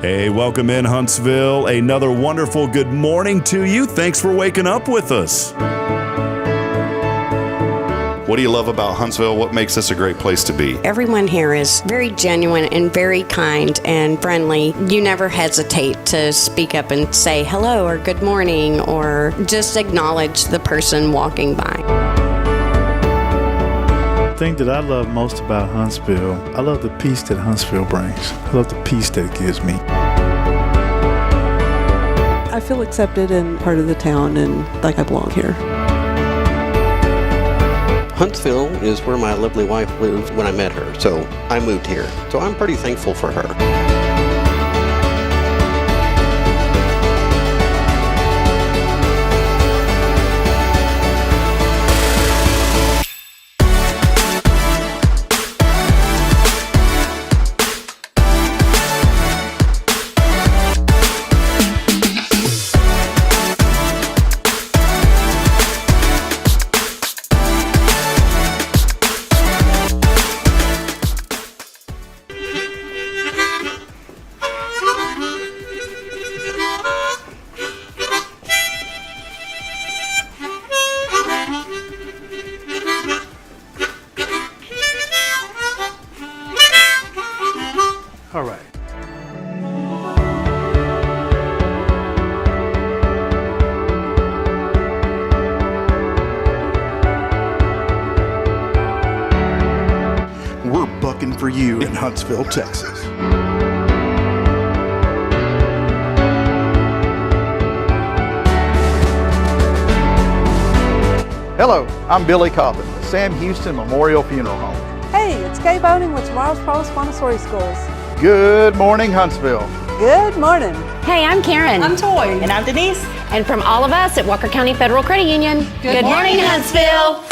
Hey, welcome in Huntsville. Another wonderful good morning to you. Thanks for waking up with us. What do you love about Huntsville? What makes this a great place to be? Everyone here is very genuine and very kind and friendly. You never hesitate to speak up and say hello or good morning or just acknowledge the person walking by. The thing that I love most about Huntsville, I love the peace that Huntsville brings. I love the peace that it gives me. I feel accepted and part of the town and like I belong here. Huntsville is where my lovely wife lived when I met her, so I moved here. So I'm pretty thankful for her. All right. We're bucking for you in Huntsville, Texas. Hello, I'm Billy Cobbin, the Sam Houston Memorial Funeral Home. Hey, it's Kay Boning with Tomorrow's Promise Montessori Schools. Good morning, Huntsville. Good morning. Hey, I'm Karen. I'm Toy. And I'm Denise. And from all of us at Walker County Federal Credit Union, good morning, Huntsville.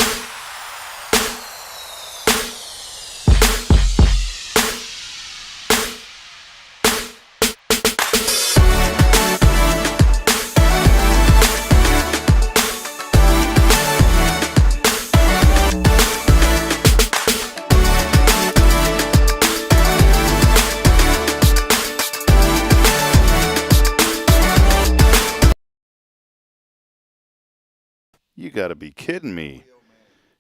You got to be kidding me.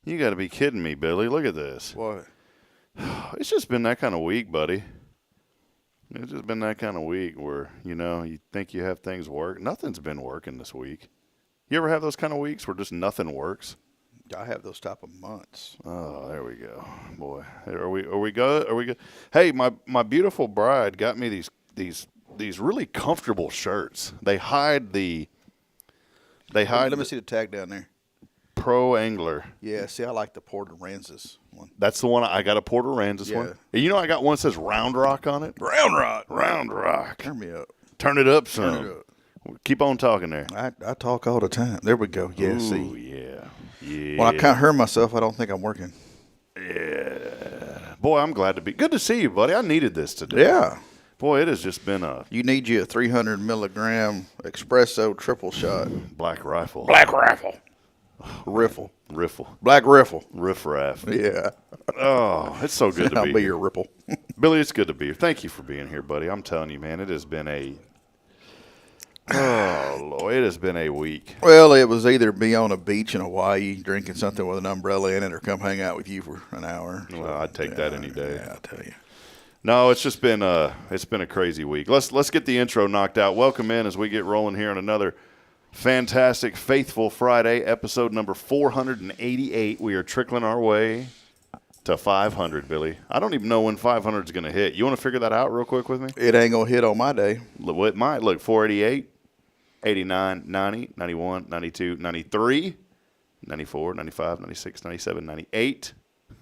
You got to be kidding me, Billy. Look at this. What? It's just been that kind of week, buddy. It's just been that kind of week where, you think you have things work. Nothing's been working this week. You ever have those kind of weeks where just nothing works? I have those type of months. Oh, there we go. Boy, are we good? Are we good? Hey, my beautiful bride got me these really comfortable shirts. They hide Let me see the tag down there. Pro Angler. Yeah, see, I like the Porter Ranzas one. That's the one. I got a Porter Ranzas one. And I got one that says Round Rock on it. Round Rock. Round Rock. Turn me up. Turn it up some. Turn it up. Keep on talking there. I talk all the time. There we go. Yeah, Ooh, see. Yeah. Yeah. When I can't hear myself, I don't think I'm working. Yeah. Boy, I'm glad to be. Good to see you, buddy. I needed this today. Yeah. Boy, it has just been You need you a 300 milligram espresso triple shot. Black Rifle. Black Rifle. Riffle. Black Riffle. Riff-raff. Yeah. Oh, it's so good to I'll be be here. your Ripple. Billy, it's good to be here. Thank you for being here, buddy. I'm telling you, man, it has been Lord, it has been a week. Well, it was either be on a beach in Hawaii drinking something with an umbrella in it or come hang out with you for an hour. Well, I'd take that any day. Yeah, I'll tell you. No, it's just been a crazy week. Let's get the intro knocked out. Welcome in as we get rolling here on another fantastic Faithful Friday, episode number 488. We are trickling our way to 500, Billy. I don't even know when 500 is going to hit. You want to figure that out real quick with me? It ain't going to hit on my day. It might. Look, 488, 89, 90, 91, 92, 93, 94, 95, 96, 97, 98.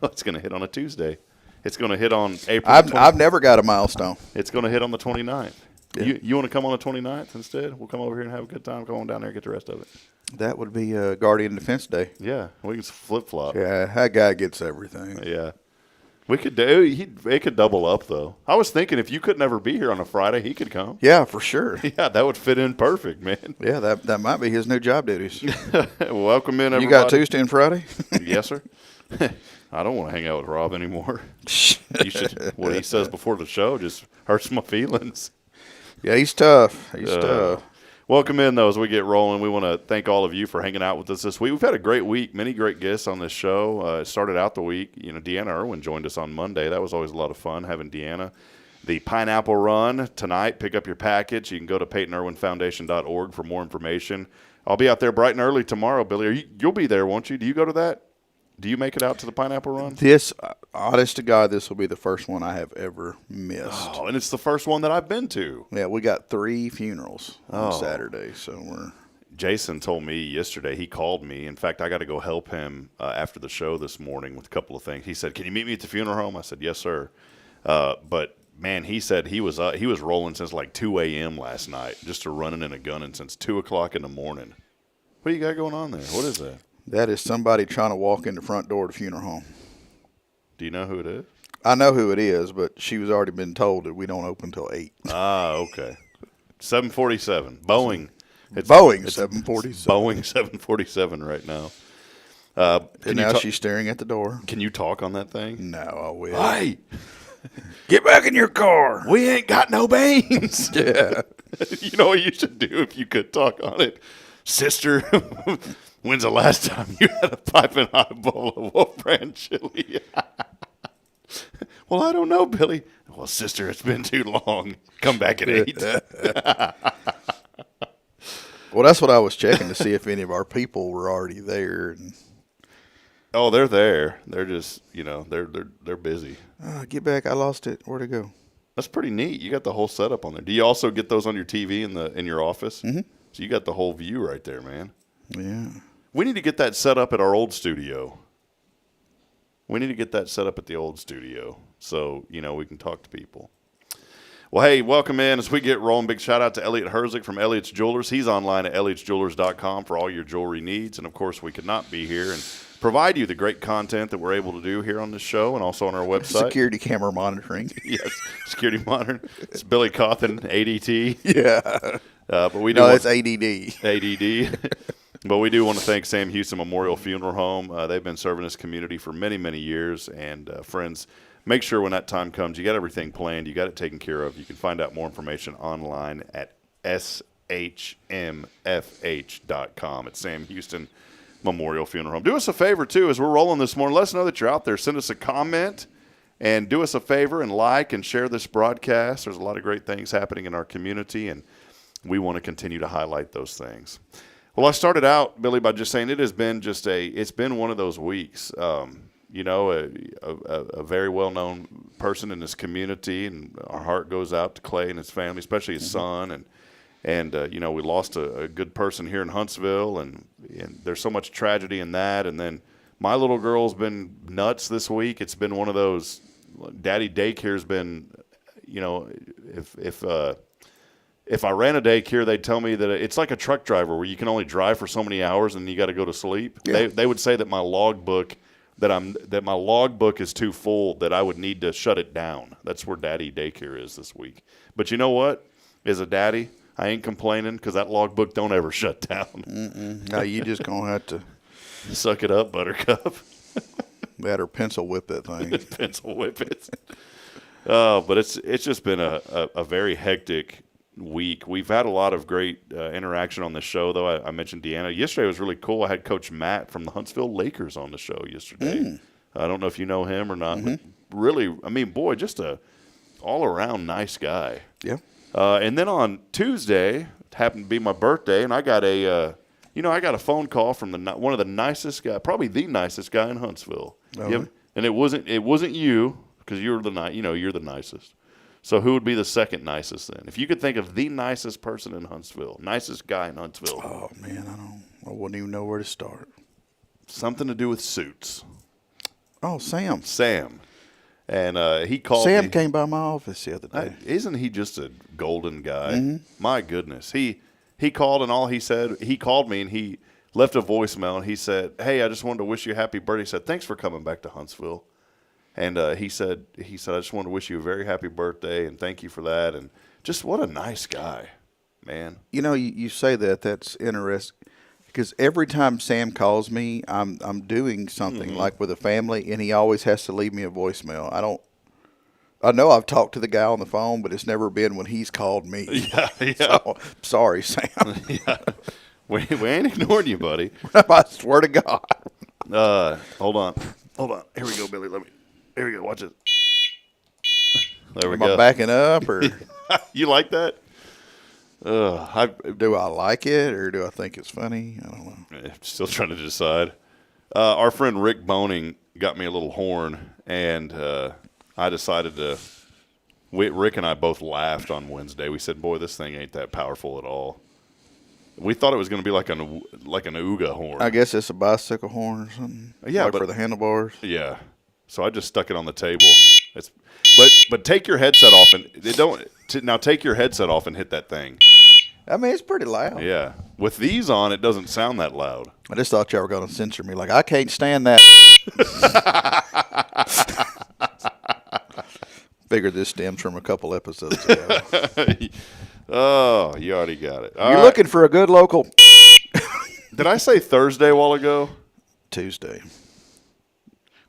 It's going to hit on a Tuesday. It's going to hit on April. I've never got a milestone. It's going to hit on the 29th. Yeah. You want to come on the 29th instead? We'll come over here and have a good time. Come on down there and get the rest of it. That would be Guardian Defense Day. Yeah, we can flip-flop. Yeah, that guy gets everything. Yeah. We could do. It could double up though. I was thinking if you could never be here on a Friday, he could come. Yeah, for sure. Yeah, that would fit in perfect, man. Yeah, that might be his new job duties. Welcome in, everybody. You got Tuesday and Friday? Yes, sir. I don't want to hang out with Rob anymore. You should. What he says before the show just hurts my feelings. Yeah, he's tough. He's tough. Welcome in, though, as we get rolling. We want to thank all of you for hanging out with us this week. We've had a great week, many great guests on this show. It started out the week. Deanna Irwin joined us on Monday. That was always a lot of fun having Deanna. The Pineapple Run tonight. Pick up your package. You can go to PeytonIrwinFoundation.org for more information. I'll be out there bright and early tomorrow, Billy. You'll be there, won't you? Do you go to that? Do you make it out to the Pineapple Run? This, honest to God, this will be the first one I have ever missed. Oh, and it's the first one that I've been to. Yeah, we got 3 funerals on Saturday, so we're. Jason told me yesterday, he called me. In fact, I got to go help him after the show this morning with a couple of things. He said, "Can you meet me at the funeral home?" I said, "Yes, sir." But man, he said he was rolling since like 2 a.m. last night, just a running and a gunning since 2 o'clock in the morning. What do you got going on there? What is that? That is somebody trying to walk in the front door of the funeral home. Do you know who it is? I know who it is, but she was already been told that we don't open till 8. Ah, okay. 747 Boeing. It's Boeing 747. Boeing 747 right now. And now she's staring at the door. Can you talk on that thing? No, I will. Hey, get back in your car. we ain't got no beans. Yeah. You know what you should do if you could talk on it? Sister, when's the last time you had a piping hot bowl of Wolf Brand chili? Well, I don't know, Billy. Well, sister, it's been too long. Come back at 8. Well, that's what I was checking to see if any of our people were already there. And, Oh, they're there. They're just, they're busy. get back. I lost it. Where'd it go? That's pretty neat. You got the whole setup on there. Do you also get those on your TV in your office? Mm-hmm. So you got the whole view right there, man. Yeah. We need to get that set up at our old studio. We need to get that set up at the old studio so, we can talk to people. Well, hey, welcome in as we get rolling. Big shout out to Elliot Herzick from Elliot's Jewelers. He's online at elliotsjewelers.com for all your jewelry needs. And, of course, we could not be here and provide you the great content that we're able to do here on this show and also on our website. Security camera monitoring. Yes, security monitoring. It's Billy Cawthon, ADT. Yeah. But we do. No, it's ADD. ADD. But we do want to thank Sam Houston Memorial Funeral Home. They've been serving this community for many, many years. And, friends, make sure when that time comes, you got everything planned. You got it taken care of. You can find out more information online at SHMFH.com. It's Sam Houston Memorial Funeral Home. Do us a favor, too, as we're rolling this morning. Let us know that you're out there. Send us a comment and do us a favor and like and share this broadcast. There's a lot of great things happening in our community, and we want to continue to highlight those things. Well, I started out, Billy, by just saying it's been one of those weeks. A very well-known person in this community, and our heart goes out to Clay and his family, especially his son, and we lost a good person here in Huntsville, and there's so much tragedy in that. And then my little girl's been nuts this week. It's been one of those, daddy daycare's been, if I ran a daycare, they'd tell me that it's like a truck driver where you can only drive for so many hours and you got to go to sleep. Yeah. They would say that my logbook is too full, that I would need to shut it down. That's where daddy daycare is this week. But you know what? As a daddy, I ain't complaining because that logbook don't ever shut down. No, you just going to have to suck it up, Buttercup. Better pencil whip that thing. Pencil whip it. But it's just been a very hectic week. We've had a lot of great interaction on the show, though. I mentioned Deanna. Yesterday was really cool. I had Coach Matt from the Huntsville Lakers on the show yesterday. I don't know if you know him or not, but really, just a all-around nice guy. Yeah. And then on Tuesday, it happened to be my birthday, and I got a phone call from one of the nicest guy, probably the nicest guy in Huntsville. Oh. And it wasn't you, because you're the nicest. So who would be the second nicest then? If you could think of the nicest person in Huntsville, nicest guy in Huntsville. Oh, man, I wouldn't even know where to start. Something to do with suits. Oh, Sam. And he called Sam me. came by my office the other day. Isn't he just a golden guy? My goodness. He called, and all he said, he called me and he left a voicemail, and he said, "Hey, I just wanted to wish you a happy birthday." He said, "Thanks for coming back to Huntsville." And he said, "I just wanted to wish you a very happy birthday and thank you for that." And just what a nice guy, man. You say that. That's interesting because every time Sam calls me, I'm doing something like with a family, and he always has to leave me a voicemail. I know I've talked to the guy on the phone, but it's never been when he's called me. Yeah, yeah. So, sorry, Sam. Yeah. We ain't ignoring you, buddy. I swear to God. Hold on. Here we go, Billy. Here we go. Watch it. There we Am go. I backing up, or You like that? do I like it, or do I think it's funny? I don't know. Still trying to decide. Our friend Rick Boning got me a little horn, and I decided to. Rick and I both laughed on Wednesday. We said, "Boy, this thing ain't that powerful at all." We thought it was going to be like an Ooga horn. I guess it's a bicycle horn or something. Yeah, like but for the handlebars. Yeah. So I just stuck it on the table. But take your headset off now take your headset off and hit that thing. I mean, it's pretty loud. Yeah. With these on, it doesn't sound that loud. I just thought y'all were going to censor me. Like, I can't stand that. Figured this stems from a couple episodes ago. Oh, you already got it. All You're right. looking for a good local Did I say Thursday a while ago? Tuesday.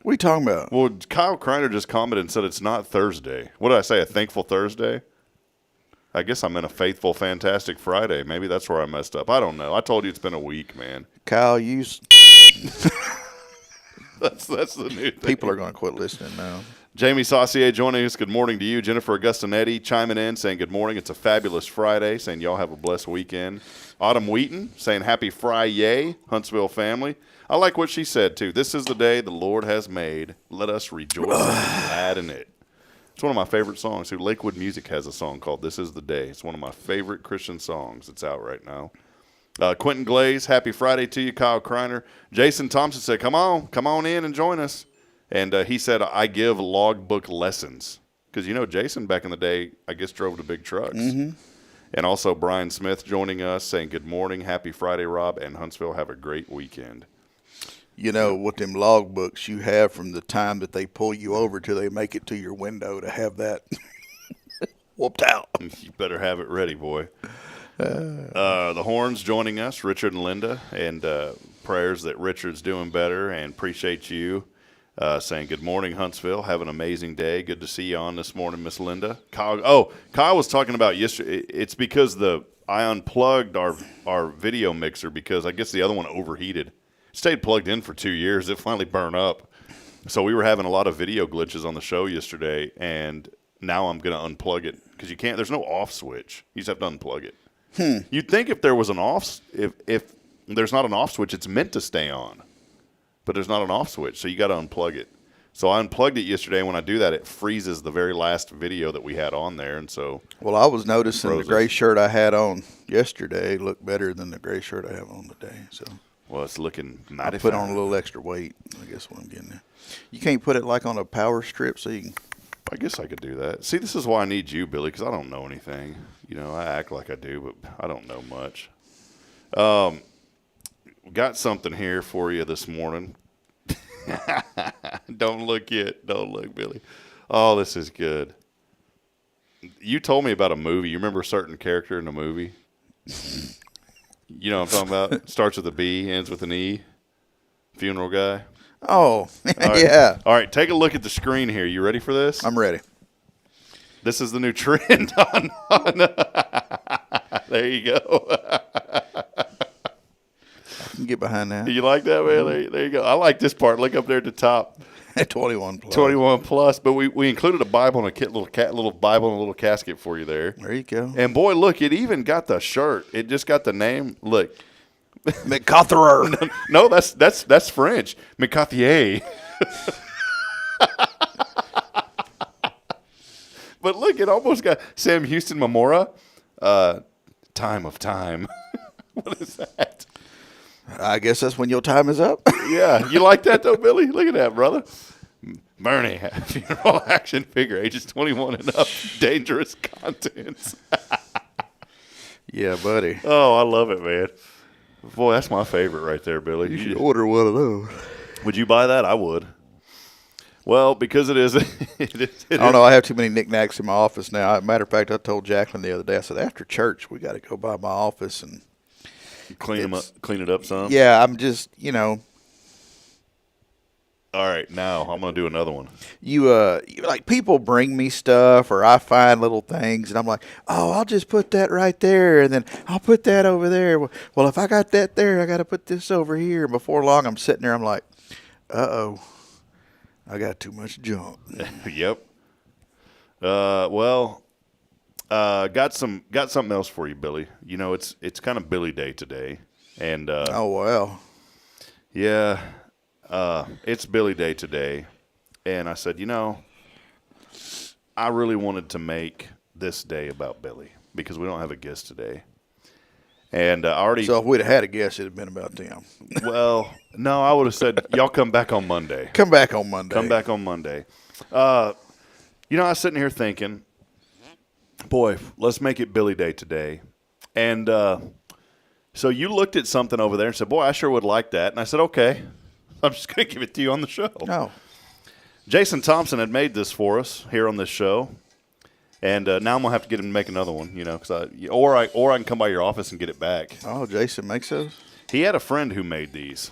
What are you talking about? Well, Kyle Kreiner just commented and said it's not Thursday. What did I say, a thankful Thursday? I guess I'm in a faithful, fantastic Friday. Maybe that's where I messed up. I don't know. I told you it's been a week, man. Kyle, That's the new thing. people are going to quit listening now. Jamie Saucier joining us. Good morning to you. Jennifer Augustinetti chiming in, saying good morning. It's a fabulous Friday, saying y'all have a blessed weekend. Autumn Wheaton saying happy Friday, Huntsville family. I like what she said, too. This is the day the Lord has made. Let us rejoice and be glad in it. It's one of my favorite songs. Lakewood Music has a song called This Is the Day. It's one of my favorite Christian songs. It's out right now. Quentin Glaze, happy Friday to you. Kyle Kreiner. Jason Thompson said, come on in and join us. And he said, I give logbook lessons. Because, Jason back in the day, I guess, drove the big trucks. Mm-hmm. And also Brian Smith joining us, saying good morning, happy Friday, Rob, and Huntsville, have a great weekend. With them logbooks you have from the time that they pull you over till they make it to your window to have that whooped out. You better have it ready, boy. The Horns joining us, Richard and Linda, and prayers that Richard's doing better, and appreciate you. Saying good morning, Huntsville. Have an amazing day. Good to see you on this morning, Miss Linda. Kyle was talking about yesterday. It's because I unplugged our video mixer because I guess the other one overheated. It stayed plugged in for 2 years. It finally burned up. So we were having a lot of video glitches on the show yesterday, and now I'm going to unplug it because you can't. There's no off switch. You just have to unplug it. You'd think if there was an off, if there's not an off switch, it's meant to stay on. But there's not an off switch, so you got to unplug it. So I unplugged it yesterday, and when I do that, it freezes the very last video that we had on there, and so. Well, I was noticing the gray shirt I had on yesterday looked better than the gray shirt I have on today. So. Well, it's looking mighty I put fine. on a little extra weight. I guess what I'm getting there. You can't put it like on a power strip, so you can. I guess I could do that. See, this is why I need you, Billy, because I don't know anything. I act like I do, but I don't know much. Got something here for you this morning. Don't look yet. Don't look, Billy. Oh, this is good. You told me about a movie. You remember a certain character in the movie? You know what I'm talking about? Starts with a B, ends with an E. Funeral guy. Oh, Right. yeah. All right, take a look at the screen here. You ready for this? I'm ready. This is the new trend on there you go. I can get behind that. You like that, man? There you go. I like this part. Look up there at the top. 21 plus. 21 plus. But we included a Bible and little Bible and a little casket for you there. There you go. And boy, look, it even got the shirt. It just got the name. Look. McCarther. No, that's French. McCarthier. But look, it almost got Sam Houston Memora. Time of time. What is that? I guess that's when your time is up. Yeah, you like that though, Billy? Look at that, brother. Bernie, funeral action figure, ages 21 and up, dangerous contents. Yeah, buddy. Oh, I love it, man. Boy, that's my favorite right there, Billy. You should order one of those. Would you buy that? I would. Well, because it is. I don't know. I have too many knickknacks in my office now. Matter of fact, I told Jacqueline the other day, I said, after church, we got to go by my office and clean it up some. Yeah, I'm just, All right, now I'm going to do another one. You like people bring me stuff, or I find little things, and I'm like, oh, I'll just put that right there, and then I'll put that over there. Well, if I got that there, I got to put this over here. And before long, I'm sitting there, I'm like, uh-oh, I got too much junk. Yep. Got something else for you, Billy. You know, it's kind of Billy Day today, and Oh, well. yeah, it's Billy Day today, and I said, you know, I really wanted to make this day about Billy because we don't have a guest today, and I already. So if we'd have had a guest, it'd have been about them. Well, no, I would have said y'all come back on Monday. Come back on Monday. Come back on Monday. You know, I was sitting here thinking, boy, let's make it Billy Day today. And so you looked at something over there and said, boy, I sure would like that. And I said, okay, I'm just going to give it to you on the show. No. Jason Thompson had made this for us here on this show. And now I'm going to have to get him to make another one, you know, or I can come by your office and get it back. Oh, Jason makes those? He had a friend who made these.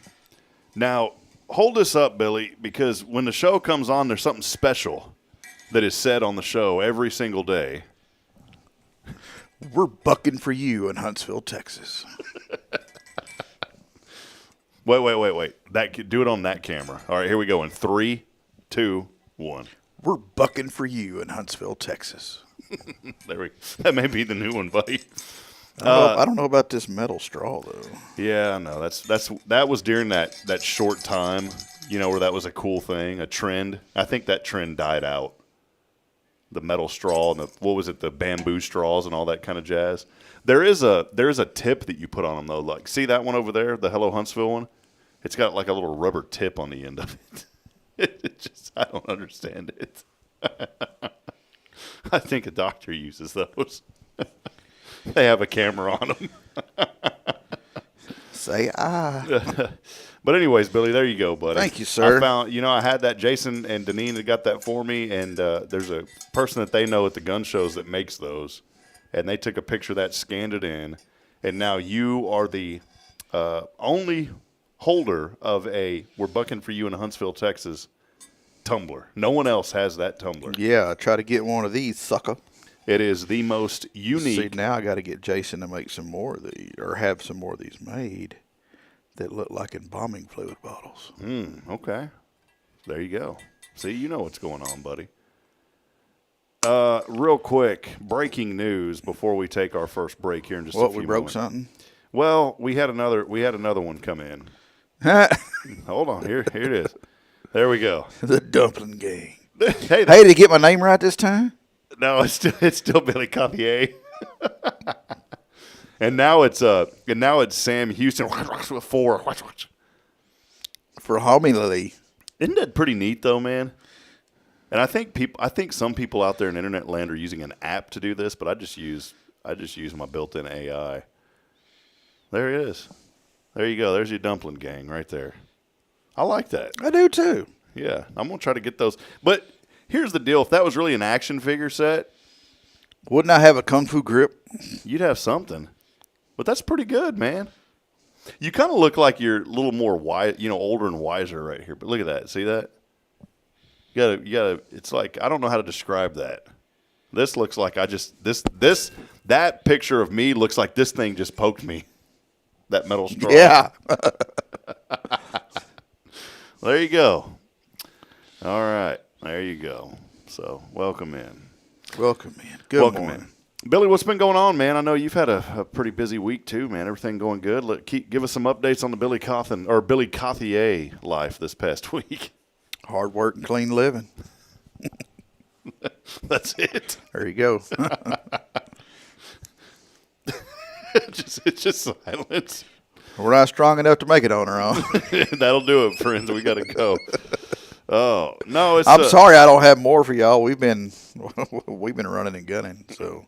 Now, hold this up, Billy, because when the show comes on, there's something special that is said on the show every single day. We're bucking for you in Huntsville, Texas. Wait. Do it on that camera. All right, here we go. In 3, 2, 1. We're bucking for you in Huntsville, Texas. That may be the new one, buddy. I don't know about this metal straw, though. Yeah, I know. That was during that short time, you know, where that was a cool thing, a trend. I think that trend died out. The metal straw and the bamboo straws and all that kind of jazz. There is a tip that you put on them though. Like, see that one over there, the Hello Huntsville one? It's got like a little rubber tip on the end of it. I don't understand it. I think a doctor uses those. They have a camera on them. Say ah. But anyways, Billy, there you go, buddy. Thank you, sir. I had that. Jason and Deneen had got that for me, and there's a person that they know at the gun shows that makes those, and they took a picture of that, scanned it in, and now you are the only holder of a "We're Bucking for You in Huntsville, Texas" tumbler. No one else has that tumbler. Yeah, try to get one of these, sucker. It is the most unique. See, now I got to get Jason to make some more of these, or have some more of these made that look like embalming fluid bottles. Okay. There you go. See, you know what's going on, buddy. Real quick, breaking news before we take our first break here in just a few What, we broke moments. something? Well, we had another one come in. Hold on, here it is. There we go. The Dumpling Gang. Hey, Did he get my name right this time? no, it's still Billy Cothier. And now it's Sam Houston with 4. For homily. Isn't that pretty neat though, man? And I think some people out there in internet land are using an app to do this, but I just use my built-in AI. There it is. There you go. There's your Dumpling Gang right there. I like that. I do too. Yeah, I'm gonna try to get those. But here's the deal: if that was really an action figure set, Wouldn't I have a kung fu grip? you'd have something. But that's pretty good, man. You kind of look like you're a little more wise, older and wiser right here. But look at that. See that? You gotta. It's like, I don't know how to describe that. This looks like that picture of me looks like this thing just poked me. That metal straw. Yeah. There you go. All right. There you go. So, welcome in. Welcome in. Good Welcome morning. in. Billy, what's been going on, man? I know you've had a pretty busy week too, man. Everything going good? Give us some updates on the Billy Cothier life this past week. Hard work and clean living. That's it. There you go. It's just silence. We're not strong enough to make it on our own. That'll do it, friends. We got to go. Oh no, it's. I'm sorry I don't have more for y'all. We've been running and gunning. So,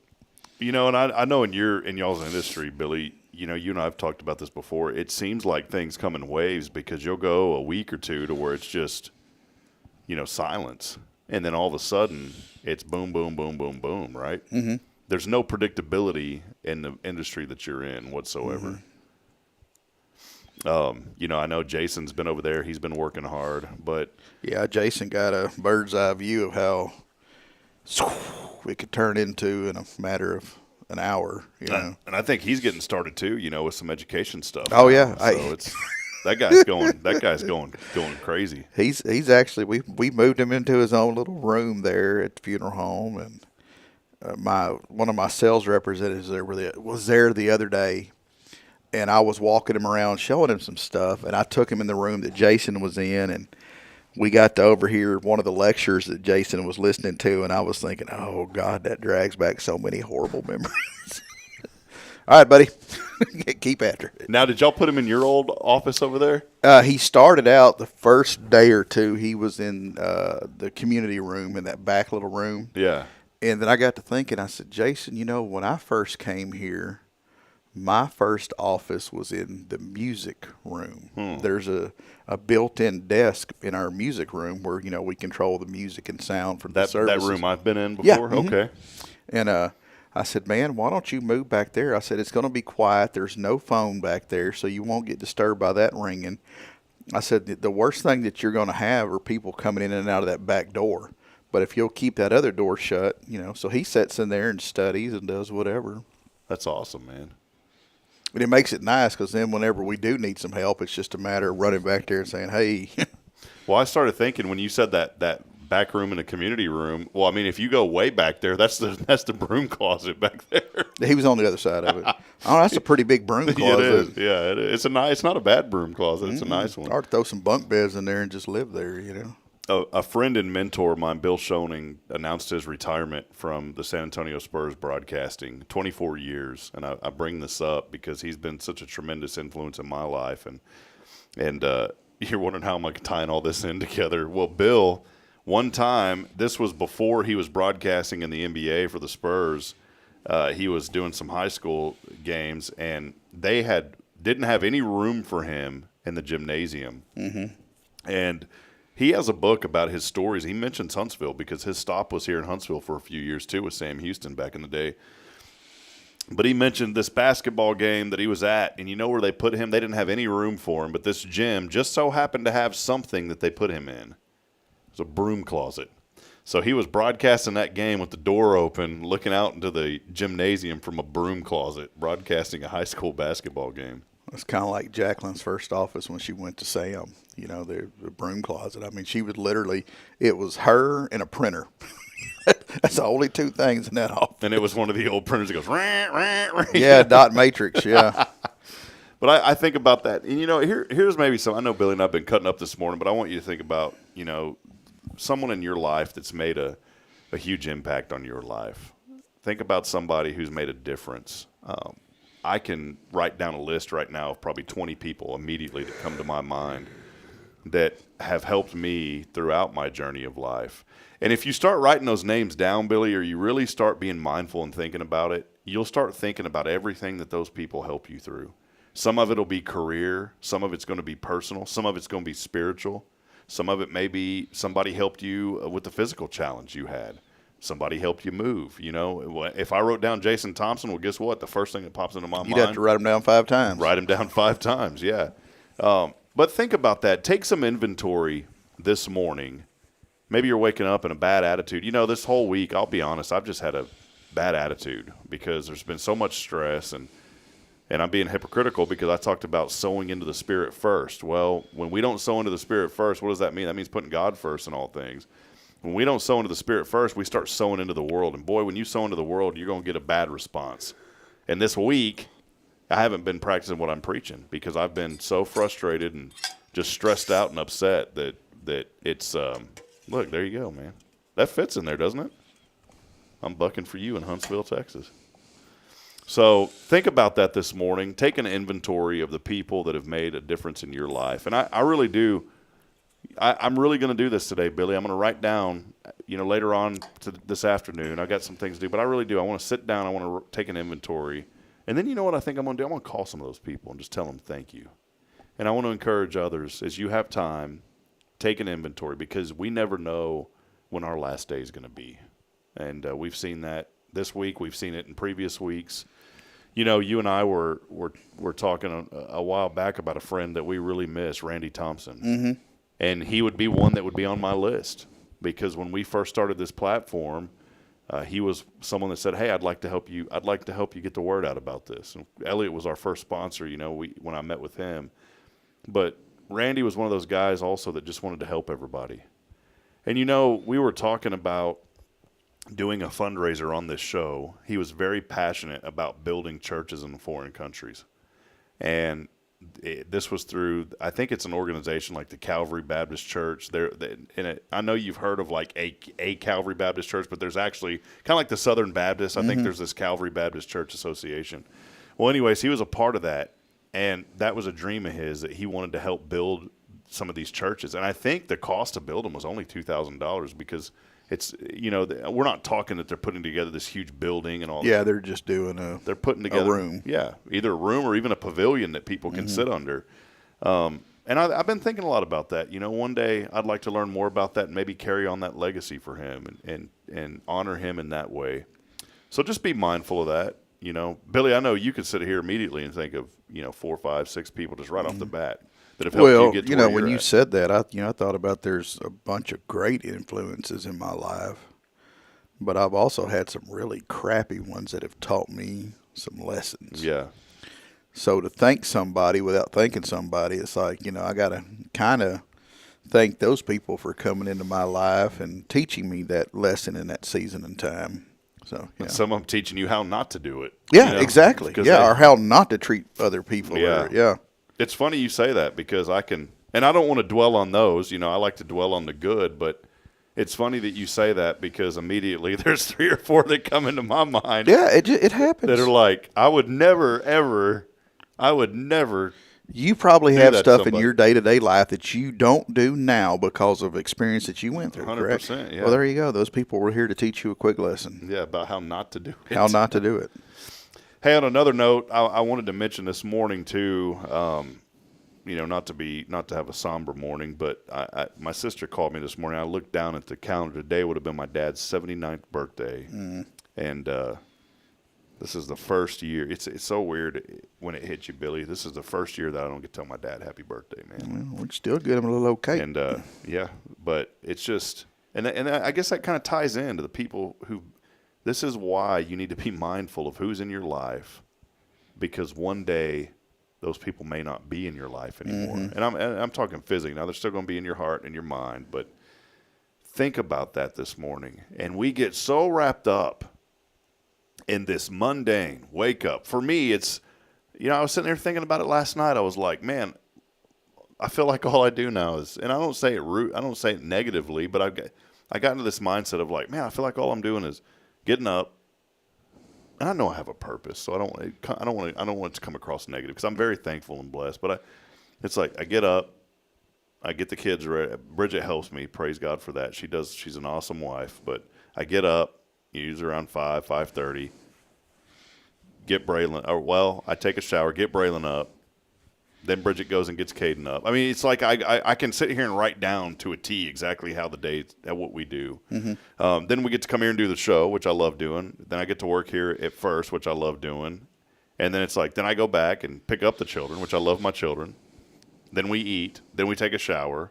and I know in y'all's industry, Billy. You and I have talked about this before. It seems like things come in waves because you'll go a week or two to where it's just, silence, and then all of a sudden it's boom, boom, boom, boom, boom. Right? Mm-hmm. There's no predictability in the industry that you're in whatsoever. I know Jason's been over there. He's been working hard, but Yeah, Jason got a bird's eye view of how it could turn into in a matter of an hour, and I think he's getting started too, with some education stuff. Oh, yeah. So it's that guy's going crazy. He's actually we moved him into his own little room there at the funeral home, and one of my sales representatives was there the other day, and I was walking him around showing him some stuff, and I took him in the room that Jason was in, and we got to overhear one of the lectures that Jason was listening to, and I was thinking, oh, God, that drags back so many horrible memories. All right, buddy. Keep after it. Now, did y'all put him in your old office over there? He started out the first day or two, he was in the community room, in that back little room. Yeah. And then I got to thinking, I said, Jason, when I first came here, my first office was in the music room. There's a built-in desk in our music room where, we control the music and sound for the services. That room I've been in before? Yeah. Okay. And I said, man, why don't you move back there? I said, it's going to be quiet. There's no phone back there, so you won't get disturbed by that ringing. I said, the worst thing that you're going to have are people coming in and out of that back door. But if you'll keep that other door shut, so he sits in there and studies and does whatever. That's awesome, man. And it makes it nice because then whenever we do need some help, it's just a matter of running back there and saying, hey. Well, I started thinking when you said that back room in a community room, well, I mean, if you go way back there, that's the broom closet back there. He was on the other side of it. Oh, that's a pretty big broom closet. It is. Yeah, it is. It's not a bad broom closet. It's a nice one. Or throw some bunk beds in there and just live there, A friend and mentor of mine, Bill Schoening, announced his retirement from the San Antonio Spurs broadcasting, 24 years. And I bring this up because he's been such a tremendous influence in my life. And you're wondering how am I tying all this in together. Well, Bill, one time, this was before he was broadcasting in the NBA for the Spurs. He was doing some high school games, and they didn't have any room for him in the gymnasium. Mm-hmm. And he has a book about his stories. He mentions Huntsville because his stop was here in Huntsville for a few years too with Sam Houston back in the day. But he mentioned this basketball game that he was at, and you know where they put him? They didn't have any room for him, but this gym just so happened to have something that they put him in. It was a broom closet. So he was broadcasting that game with the door open, looking out into the gymnasium from a broom closet, broadcasting a high school basketball game. It's kind of like Jacqueline's first office when she went to Sam, the broom closet. I mean, she would literally, it was her and a printer. That's the only two things in that office. And it was one of the old printers that goes, rah, rah, rah. Yeah, dot matrix, yeah. But I think about that. And, here's maybe some, I know Billy and I have been cutting up this morning, but I want you to think about, someone in your life that's made a huge impact on your life. Think about somebody who's made a difference. I can write down a list right now of probably 20 people immediately that come to my mind that have helped me throughout my journey of life. And if you start writing those names down, Billy, or you really start being mindful and thinking about it, you'll start thinking about everything that those people help you through. Some of it will be career. Some of it's going to be personal. Some of it's going to be spiritual. Some of it may be somebody helped you with the physical challenge you had. Somebody helped you move. If I wrote down Jason Thompson, well, guess what? The first thing that pops into my mind. You'd have to write him down 5 times. Write him down 5 times, yeah. But think about that. Take some inventory this morning. Maybe you're waking up in a bad attitude. This whole week, I'll be honest, I've just had a bad attitude because there's been so much stress, and I'm being hypocritical because I talked about sowing into the Spirit first. Well, when we don't sow into the Spirit first, what does that mean? That means putting God first in all things. When we don't sow into the Spirit first, we start sowing into the world. And, boy, when you sow into the world, you're going to get a bad response. And this week, I haven't been practicing what I'm preaching because I've been so frustrated and just stressed out and upset that it's look, there you go, man. That fits in there, doesn't it? I'm bucking for you in Huntsville, Texas. So think about that this morning. Take an inventory of the people that have made a difference in your life. And I really do. I'm really going to do this today, Billy. I'm going to write down, later on this afternoon. I got some things to do, but I really do. I want to sit down. I want to take an inventory. And then you know what I think I'm going to do? I'm going to call some of those people and just tell them thank you. And I want to encourage others, as you have time, take an inventory because we never know when our last day is going to be. And we've seen that this week. We've seen it in previous weeks. You know, you and I were talking a while back about a friend that we really miss, Randy Thompson. Mm-hmm. And he would be one that would be on my list because when we first started this platform, he was someone that said, "Hey, I'd like to help you. I'd like to help you get the word out about this." And Elliot was our first sponsor, you know, when I met with him. But Randy was one of those guys also that just wanted to help everybody. And, you know, we were talking about doing a fundraiser on this show. He was very passionate about building churches in foreign countries. And this was through, I think it's an organization like the Calvary Baptist Church. I know you've heard of like a Calvary Baptist Church, but there's actually kind of like the Southern Baptist. I think there's this Calvary Baptist Church Association. Well, anyways, he was a part of that. And that was a dream of his that he wanted to help build some of these churches. And I think the cost to build them was only $2,000 because it's, you know, we're not talking that they're putting together this huge building and all. Yeah, they're just doing they're putting together a room. Yeah, either a room or even a pavilion that people can sit under. And I've been thinking a lot about that. You know, one day I'd like to learn more about that and maybe carry on that legacy for him and honor him in that way. So just be mindful of that. You know, Billy, I know you could sit here immediately and think of, you know, 4, 5, 6 people just right off the bat that have helped you get to where when you're you at. said that, I thought about there's a bunch of great influences in my life, but I've also had some really crappy ones that have taught me some lessons. Yeah. So to thank somebody without thanking somebody, it's like, you know, I got to kind of thank those people for coming into my life and teaching me that lesson in that season and time. So, yeah. Some of them teaching you how not to do it. Yeah, you know? exactly. Yeah, or how not to treat other people. Yeah. Yeah. It's funny you say that because I don't want to dwell on those. You know, I like to dwell on the good, but it's funny that you say that because immediately there's 3 or 4 that come into my mind. Yeah, it happens. That are like, I would never. You probably do have that to stuff in somebody. your day-to-day life that you don't do now because of experience that you went through, 100%, correct? yeah. Well, there you go. Those people were here to teach you a quick lesson. Yeah, about how not to do it. How not to do it. Hey, on another note, I wanted to mention this morning too. You know, not to have a somber morning, but my sister called me this morning. I looked down at the calendar. Today would have been my dad's 79th birthday, and this is the first year. It's so weird when it hits you, Billy. This is the first year that I don't get to tell my dad happy birthday, man. Well, we're still good. I'm a little okay. And yeah, but it's just, and I guess that kind of ties into the people who. This is why you need to be mindful of who's in your life, because one day those people may not be in your life anymore. And I'm talking physically. Now they're still going to be in your heart and your mind, but think about that this morning. And we get so wrapped up in this mundane wake up. For me, it's, you know, I was sitting there thinking about it last night. I was like, man, I feel like all I do now is, and I don't say it negatively, but I got into this mindset of like, man, I feel like all I'm doing is getting up, and I know I have a purpose, so I don't want it to come across negative because I'm very thankful and blessed. But it's like I get up, I get the kids ready. Bridget helps me, praise God for that. She's an awesome wife. But I get up, usually around 5:30, get Braylon. I take a shower, get Braylon up. Then Bridget goes and gets Caden up. I mean, it's like I can sit here and write down to a T exactly how the day, what we do. Then we get to come here and do the show, which I love doing. Then I get to work here at first, which I love doing. And then it's like, then I go back and pick up the children, which I love my children. Then we eat. Then we take a shower.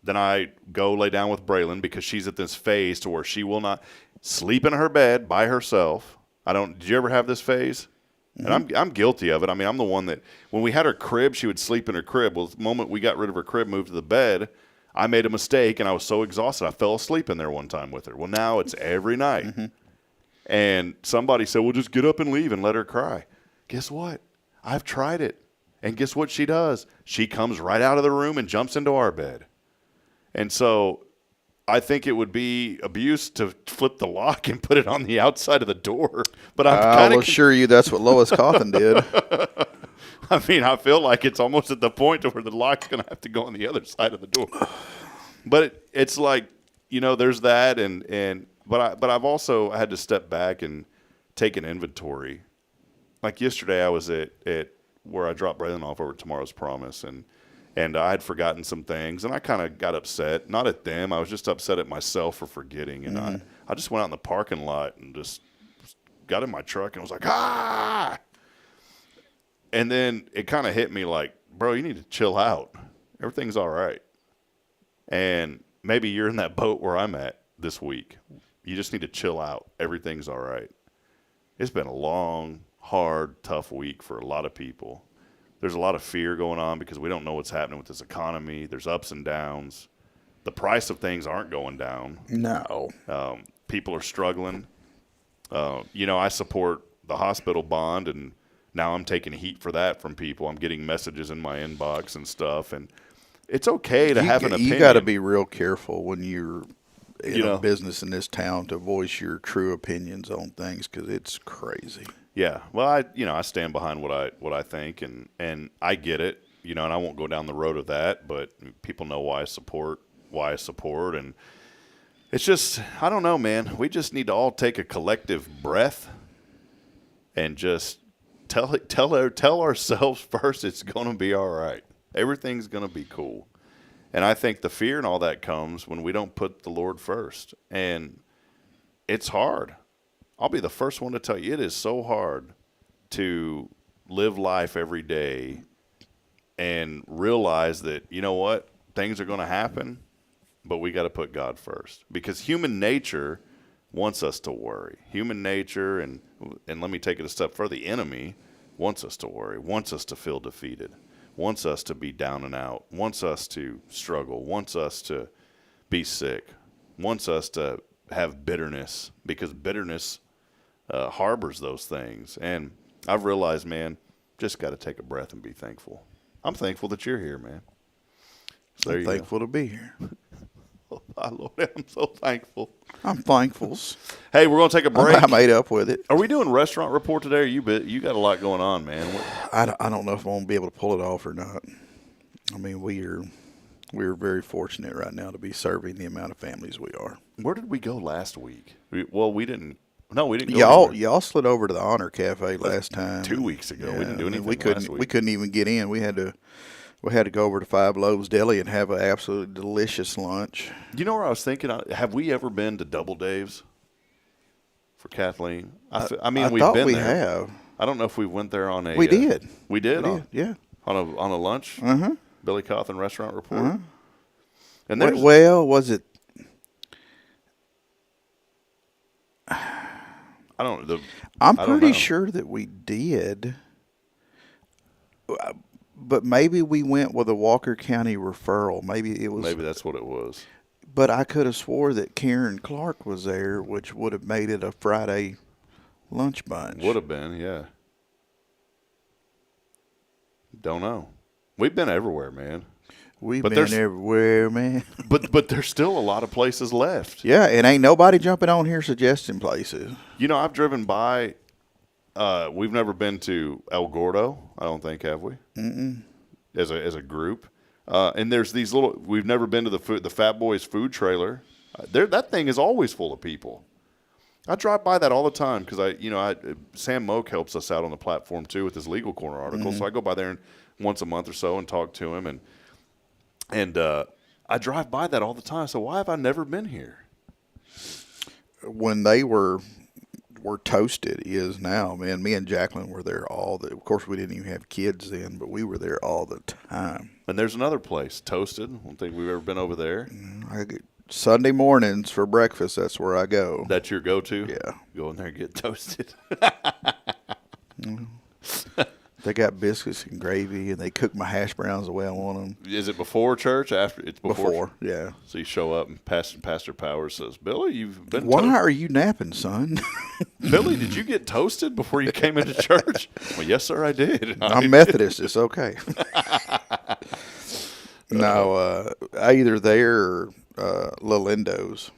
Then I go lay down with Braylon because she's at this phase to where she will not sleep in her bed by herself. Did you ever have this phase? And I'm guilty of it. I mean, I'm the one that when we had her crib, she would sleep in her crib. Well, the moment we got rid of her crib, moved to the bed, I made a mistake, and I was so exhausted, I fell asleep in there one time with her. Well, now it's every night. And somebody said, well, just get up and leave and let her cry. Guess what? I've tried it. And guess what she does? She comes right out of the room and jumps into our bed. And so I think it would be abuse to flip the lock and put it on the outside of the door. But I'll assure you that's what Lois Cawthon did. I mean, I feel like it's almost at the point to where the lock's going to have to go on the other side of the door. But it's like, you know, there's that, but I've also had to step back and take an inventory. Like yesterday, I was at where I dropped Braylon off over at Tomorrow's Promise, and I had forgotten some things, and I kind of got upset. Not at them. I was just upset at myself for forgetting. And I just went out in the parking lot and just got in my truck and was like, ah! And then it kind of hit me like, bro, you need to chill out. Everything's all right. And maybe you're in that boat where I'm at this week. You just need to chill out. Everything's all right. It's been a long, hard, tough week for a lot of people. There's a lot of fear going on because we don't know what's happening with this economy. There's ups and downs. The price of things aren't going down. No. People are struggling. I support the hospital bond, and now I'm taking heat for that from people. I'm getting messages in my inbox and stuff, and it's okay to have an opinion. You got to be real careful when you're in a business in this town to voice your true opinions on things because it's crazy. Yeah, well, I stand behind what I think, and I get it, and I won't go down the road of that, but people know why I support, and it's just, I don't know, man. We just need to all take a collective breath and just tell ourselves first it's going to be all right. Everything's going to be cool. And I think the fear and all that comes when we don't put the Lord first. And it's hard. I'll be the first one to tell you, it is so hard to live life every day and realize that, you know what, things are going to happen, but we got to put God first. Because human nature wants us to worry. Human nature, and let me take it a step further, the enemy wants us to worry, wants us to feel defeated, wants us to be down and out, wants us to struggle, wants us to be sick, wants us to have bitterness, because bitterness harbors those things. And I've realized, man, just got to take a breath and be thankful. I'm thankful that you're here, man. So I'm thankful to be here. Oh, my Lord, I'm so thankful. I'm thankful. Hey, we're going to take a break. I made up with it. Are we doing restaurant report today? Or you got a lot going on, man. I don't know if I'm going to be able to pull it off or not. I mean, we're very fortunate right now to be serving the amount of families we are. Where did we go last week? We didn't. No, we didn't go. Y'all slid over to the Honor Cafe last time. 2 weeks ago. Yeah, we didn't do anything last week. We couldn't even get in. We had to go over to Five Loaves Deli and have an absolutely delicious lunch. You know where I was thinking? Have we ever been to Double Dave's for Kathleen? I mean, we've thought been we there. have. I don't know if we went there on a. We did. We did. Yeah. On a lunch. Uh-huh. Billy Cawthon Restaurant Report. Uh-huh. And there's, well, was it? I don't know. I'm pretty sure that we did. But maybe we went with a Walker County referral. Maybe that's what it was. But I could have swore that Karen Clark was there, which would have made it a Friday lunch bunch. Would have been, yeah. Don't know. We've been everywhere, man. We've been everywhere, man. But there's still a lot of places left. Yeah, and ain't nobody jumping on here suggesting places. I've driven by. We've never been to El Gordo, I don't think, have we? Mm-mm. As a group. And there's these little. We've never been to the Fat Boys food trailer. That thing is always full of people. I drive by that all the time because Sam Moak helps us out on the platform too with his Legal Corner article. Mm-hmm. So I go by there once a month or so and talk to him, and I drive by that all the time. So why have I never been here? When they were toasted is now, man. Me and Jacqueline were there of course, we didn't even have kids then, but we were there all the time. And there's another place, Toasted. I don't think we've ever been over there. Sunday mornings for breakfast, that's where I go. That's your go-to? Yeah. Go in there and get toasted. They got biscuits and gravy, and they cook my hash browns the way I want them. Is it before church? After? It's before. Yeah. So you show up, and Pastor Powers says, "Billy, you've been. Why are you napping, son?" Billy, did you get toasted before you came into church? Well, yes, sir, I did. I'm Methodist. It's okay. No, either there or La Lindo's.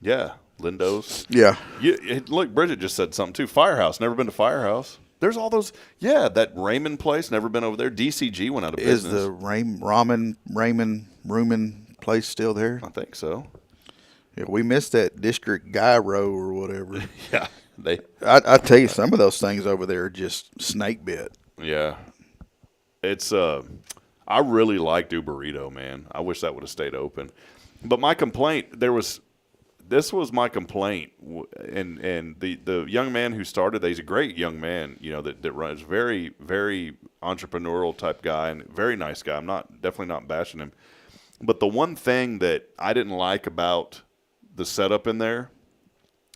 Yeah, Lindo's. Yeah. Look, Bridget just said something too. Firehouse. Never been to Firehouse. There's all those. Yeah, that Raymond place. Never been over there. DCG went out of business. Is the Raymond place still there? I think so. Yeah, we missed that District Guy Row or whatever. Yeah, I tell you, some of those things over there are just snake bit. Yeah, it's. I really liked Uberito, man. I wish that would have stayed open. But my complaint, this was my complaint, and the young man who started, he's a great young man, that runs very, very entrepreneurial type guy and very nice guy. I'm definitely not bashing him. But the one thing that I didn't like about the setup in there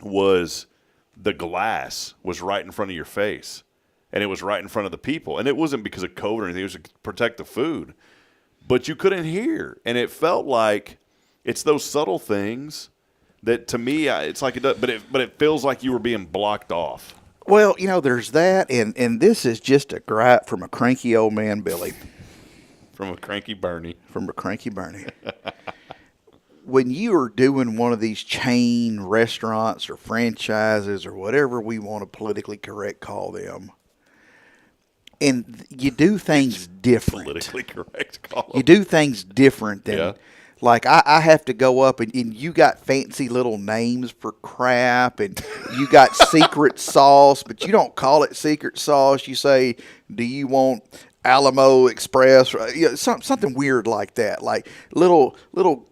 was the glass was right in front of your face, and it was right in front of the people. And it wasn't because of COVID or anything. It was to protect the food. But you couldn't hear, and it felt like it's those subtle things that, to me, it's like it does, but it feels like you were being blocked off. Well, there's that, and this is just a gripe from a cranky old man, Billy. From a cranky Bernie. When you are doing one of these chain restaurants or franchises or whatever we want to politically correct call them, and you do things different. Politically correct call them. You do things different than, like I have to go up and you got fancy little names for crap, and you got secret sauce, but you don't call it secret sauce. You say, do you want Alamo Express, something weird like that, like little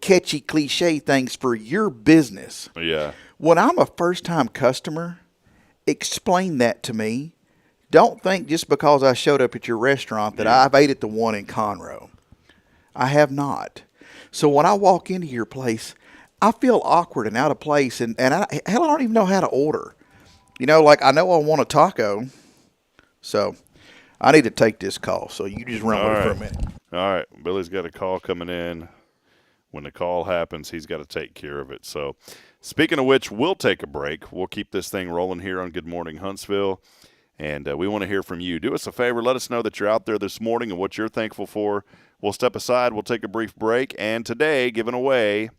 catchy cliche things for your business. Yeah. When I'm a first-time customer, explain that to me. Don't think just because I showed up at your restaurant that I've ate at the one in Conroe. I have not. So when I walk into your place, I feel awkward and out of place, and I don't even know how to order. Like I know I want a taco, so I need to take this call, so you just run with it for a minute. All right. Billy's got a call coming in. When the call happens, he's got to take care of it. So, speaking of which, we'll take a break. We'll keep this thing rolling here on Good Morning Huntsville, and we want to hear from you. Do us a favor. Let us know that you're out there this morning and what you're thankful for. We'll step aside. We'll take a brief break. And today, giving away,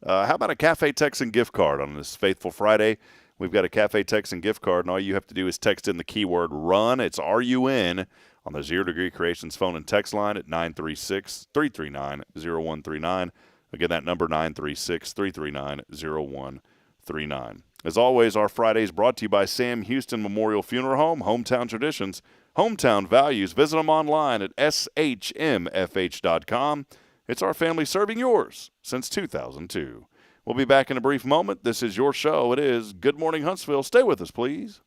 how about a Cafe Texan gift card on this Faithful Friday? We've got a Cafe Texan gift card, and all you have to do is text in the keyword RUN. It's R-U-N on the Zero Degree Creations phone and text line at 936-339-0139. Again, that number, 936-339-0139. As always, our Friday is brought to you by Sam Houston Memorial Funeral Home, Hometown Traditions, Hometown Values. Visit them online at SHMFH.com. It's our family serving yours since 2002. We'll be back in a brief moment. This is your show. It is Good Morning Huntsville. Stay with us, please.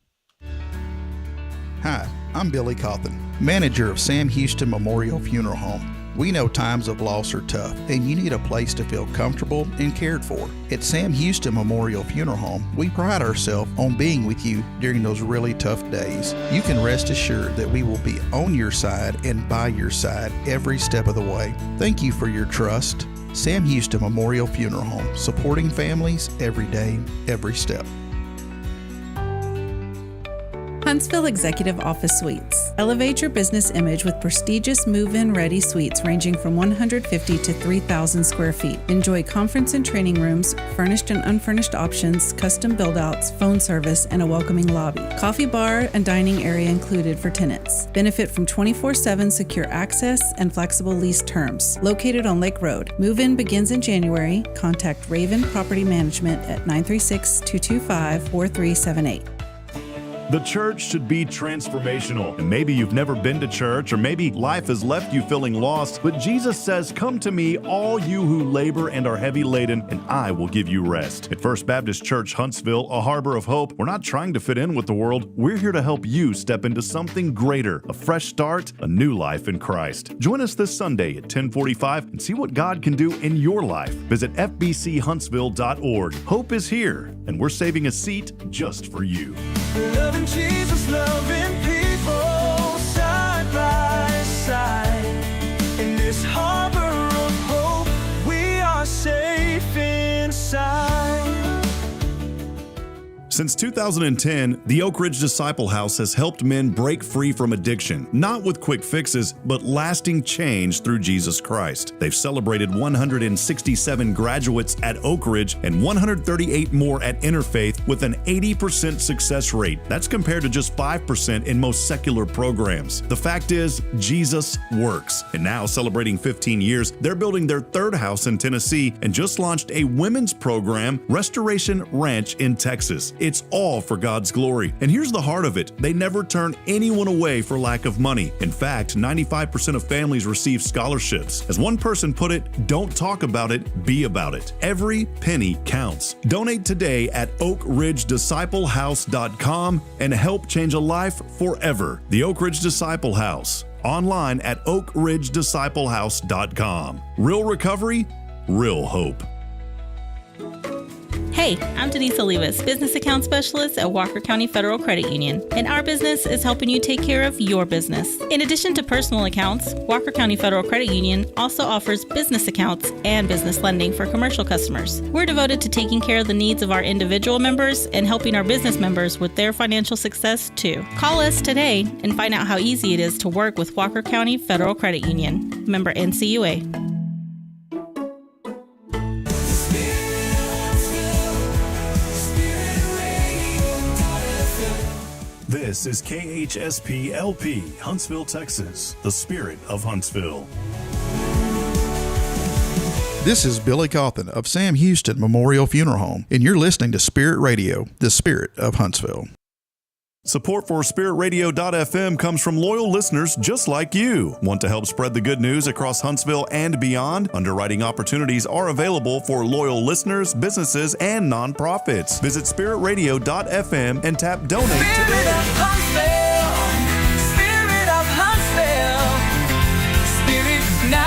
Hi, I'm Billy Cawthon, manager of Sam Houston Memorial Funeral Home. We know times of loss are tough, and you need a place to feel comfortable and cared for. At Sam Houston Memorial Funeral Home, we pride ourselves on being with you during those really tough days. You can rest assured that we will be on your side and by your side every step of the way. Thank you for your trust. Sam Houston Memorial Funeral Home, supporting families every day, every step. Huntsville Executive Office Suites. Elevate your business image with prestigious move-in ready suites ranging from 150 to 3,000 square feet. Enjoy conference and training rooms, furnished and unfurnished options, custom build-outs, phone service, and a welcoming lobby. Coffee bar and dining area included for tenants. Benefit from 24/7 secure access and flexible lease terms. Located on Lake Road. Move-in begins in January. Contact Raven Property Management at 936-225-4378. The church should be transformational. And maybe you've never been to church, or maybe life has left you feeling lost, but Jesus says, "Come to me, all you who labor and are heavy laden, and I will give you rest." At First Baptist Church Huntsville, a harbor of hope, we're not trying to fit in with the world. We're here to help you step into something greater, a fresh start, a new life in Christ. Join us this Sunday at 10:45 and see what God can do in your life. Visit fbchuntsville.org. Hope is here, and we're saving a seat just for you. Loving Jesus, loving people side by side. In this harbor of hope, we are safe inside. Since 2010, the Oak Ridge Disciple House has helped men break free from addiction, not with quick fixes, but lasting change through Jesus Christ. They've celebrated 167 graduates at Oak Ridge and 138 more at Interfaith with an 80% success rate. That's compared to just 5% in most secular programs. The fact is, Jesus works. And now, celebrating 15 years, they're building their third house in Tennessee and just launched a women's program, Restoration Ranch in Texas. It's all for God's glory. And here's the heart of it. They never turn anyone away for lack of money. In fact, 95% of families receive scholarships. As one person put it, don't talk about it, be about it. Every penny counts. Donate today at oakridgedisciplehouse.com and help change a life forever. The Oak Ridge Disciple House. Online at oakridgedisciplehouse.com. Real recovery, real hope. Hey, I'm Denise Olivas, Business Account Specialist at Walker County Federal Credit Union, and our business is helping you take care of your business. In addition to personal accounts, Walker County Federal Credit Union also offers business accounts and business lending for commercial customers. We're devoted to taking care of the needs of our individual members and helping our business members with their financial success too. Call us today and find out how easy it is to work with Walker County Federal Credit Union. Member NCUA. This is KHSP LP, Huntsville, Texas, the spirit of Huntsville. This is Billy Cawthon of Sam Houston Memorial Funeral Home, and you're listening to Spirit Radio, the spirit of Huntsville. Support for SpiritRadio.fm comes from loyal listeners just like you. Want to help spread the good news across Huntsville and beyond? Underwriting opportunities are available for loyal listeners, businesses, and nonprofits. Visit SpiritRadio.fm and tap Donate today. Spirit of Huntsville, Spirit 94.3.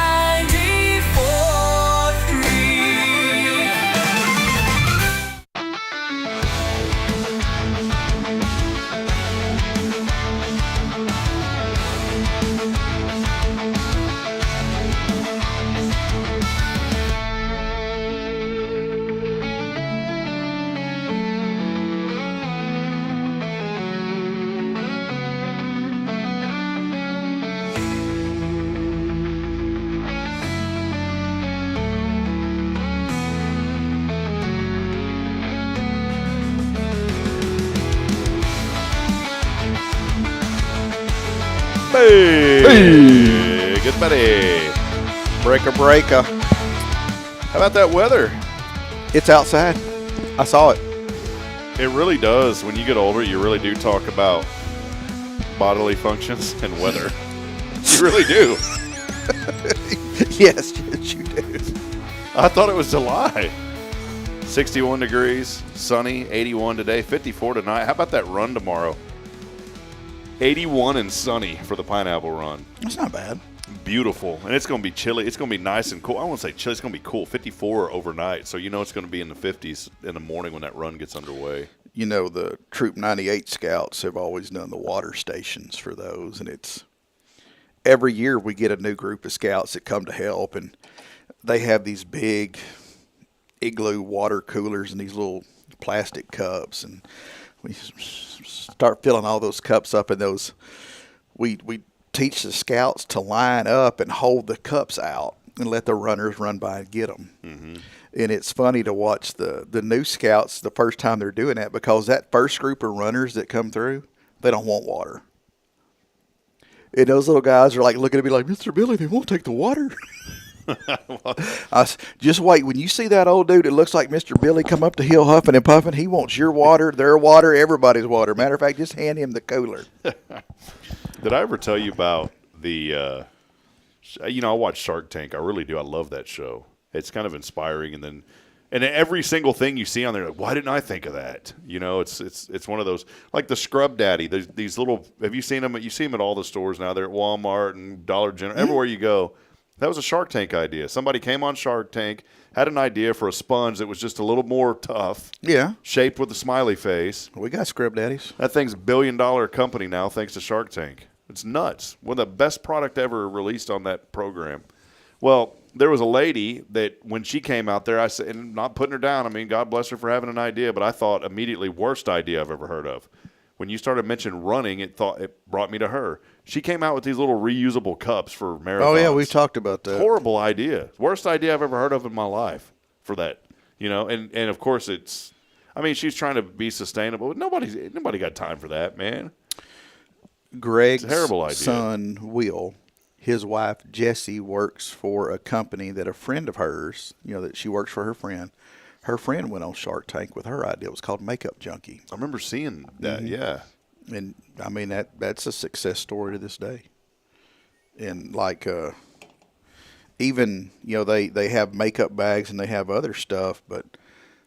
Hey, good buddy. Breaker. How about that weather? It's outside. I saw it. It really does. When you get older, you really do talk about bodily functions and weather. You really do. Yes, you do. I thought it was July. 61 degrees, sunny, 81 today, 54 tonight. How about that run tomorrow? 81 and sunny for the Pineapple Run. That's not bad. Beautiful. And it's going to be chilly. It's going to be nice and cool. I won't say chilly. It's going to be cool. 54 overnight. So you know it's going to be in the 50s in the morning when that run gets underway. You know, the Troop 98 Scouts have always done the water stations for those. And it's every year we get a new group of scouts that come to help. And they have these big igloo water coolers and these little plastic cups. And we start filling all those cups up. And those, we teach the scouts to line up and hold the cups out and let the runners run by and get them. Mm-hmm. And it's funny to watch the new scouts the first time they're doing that, because that first group of runners that come through, they don't want water. And those little guys are like looking at me like, Mr. Billy, they won't take the water. Just wait. When you see that old dude that looks like Mr. Billy come up the hill huffing and puffing, he wants your water, their water, everybody's water. Matter of fact, just hand him the cooler. Did I ever tell you about the, I watch Shark Tank. I really do. I love that show. It's kind of inspiring. And every single thing you see on there, like, why didn't I think of that? You know, it's one of those, like the Scrub Daddy. There's these little, have you seen them? You see them at all the stores now. They're at Walmart and Dollar General, everywhere you go. That was a Shark Tank idea. Somebody came on Shark Tank, had an idea for a sponge that was just a little more tough. Yeah. Shaped with a smiley face. We got Scrub Daddies. That thing's $1 billion company now thanks to Shark Tank. It's nuts. One of the best product ever released on that program. Well, there was a lady that when she came out there, I said, and not putting her down, I mean, God bless her for having an idea, but I thought immediately worst idea I've ever heard of. When you started mentioning running, it brought me to her. She came out with these little reusable cups for marathons. Oh, yeah, we've talked about that. Horrible idea. Worst idea I've ever heard of in my life for that. You know, and of course she's trying to be sustainable, but nobody got time for that, man. Greg's terrible idea. son, Will, his wife, Jessie, works for a company that a friend of hers, that she works for her friend. Her friend went on Shark Tank with her idea. It was called Makeup Junkie. I remember seeing that, yeah. And, I mean, that's a success story to this day. And, like, even, they have makeup bags and they have other stuff. But,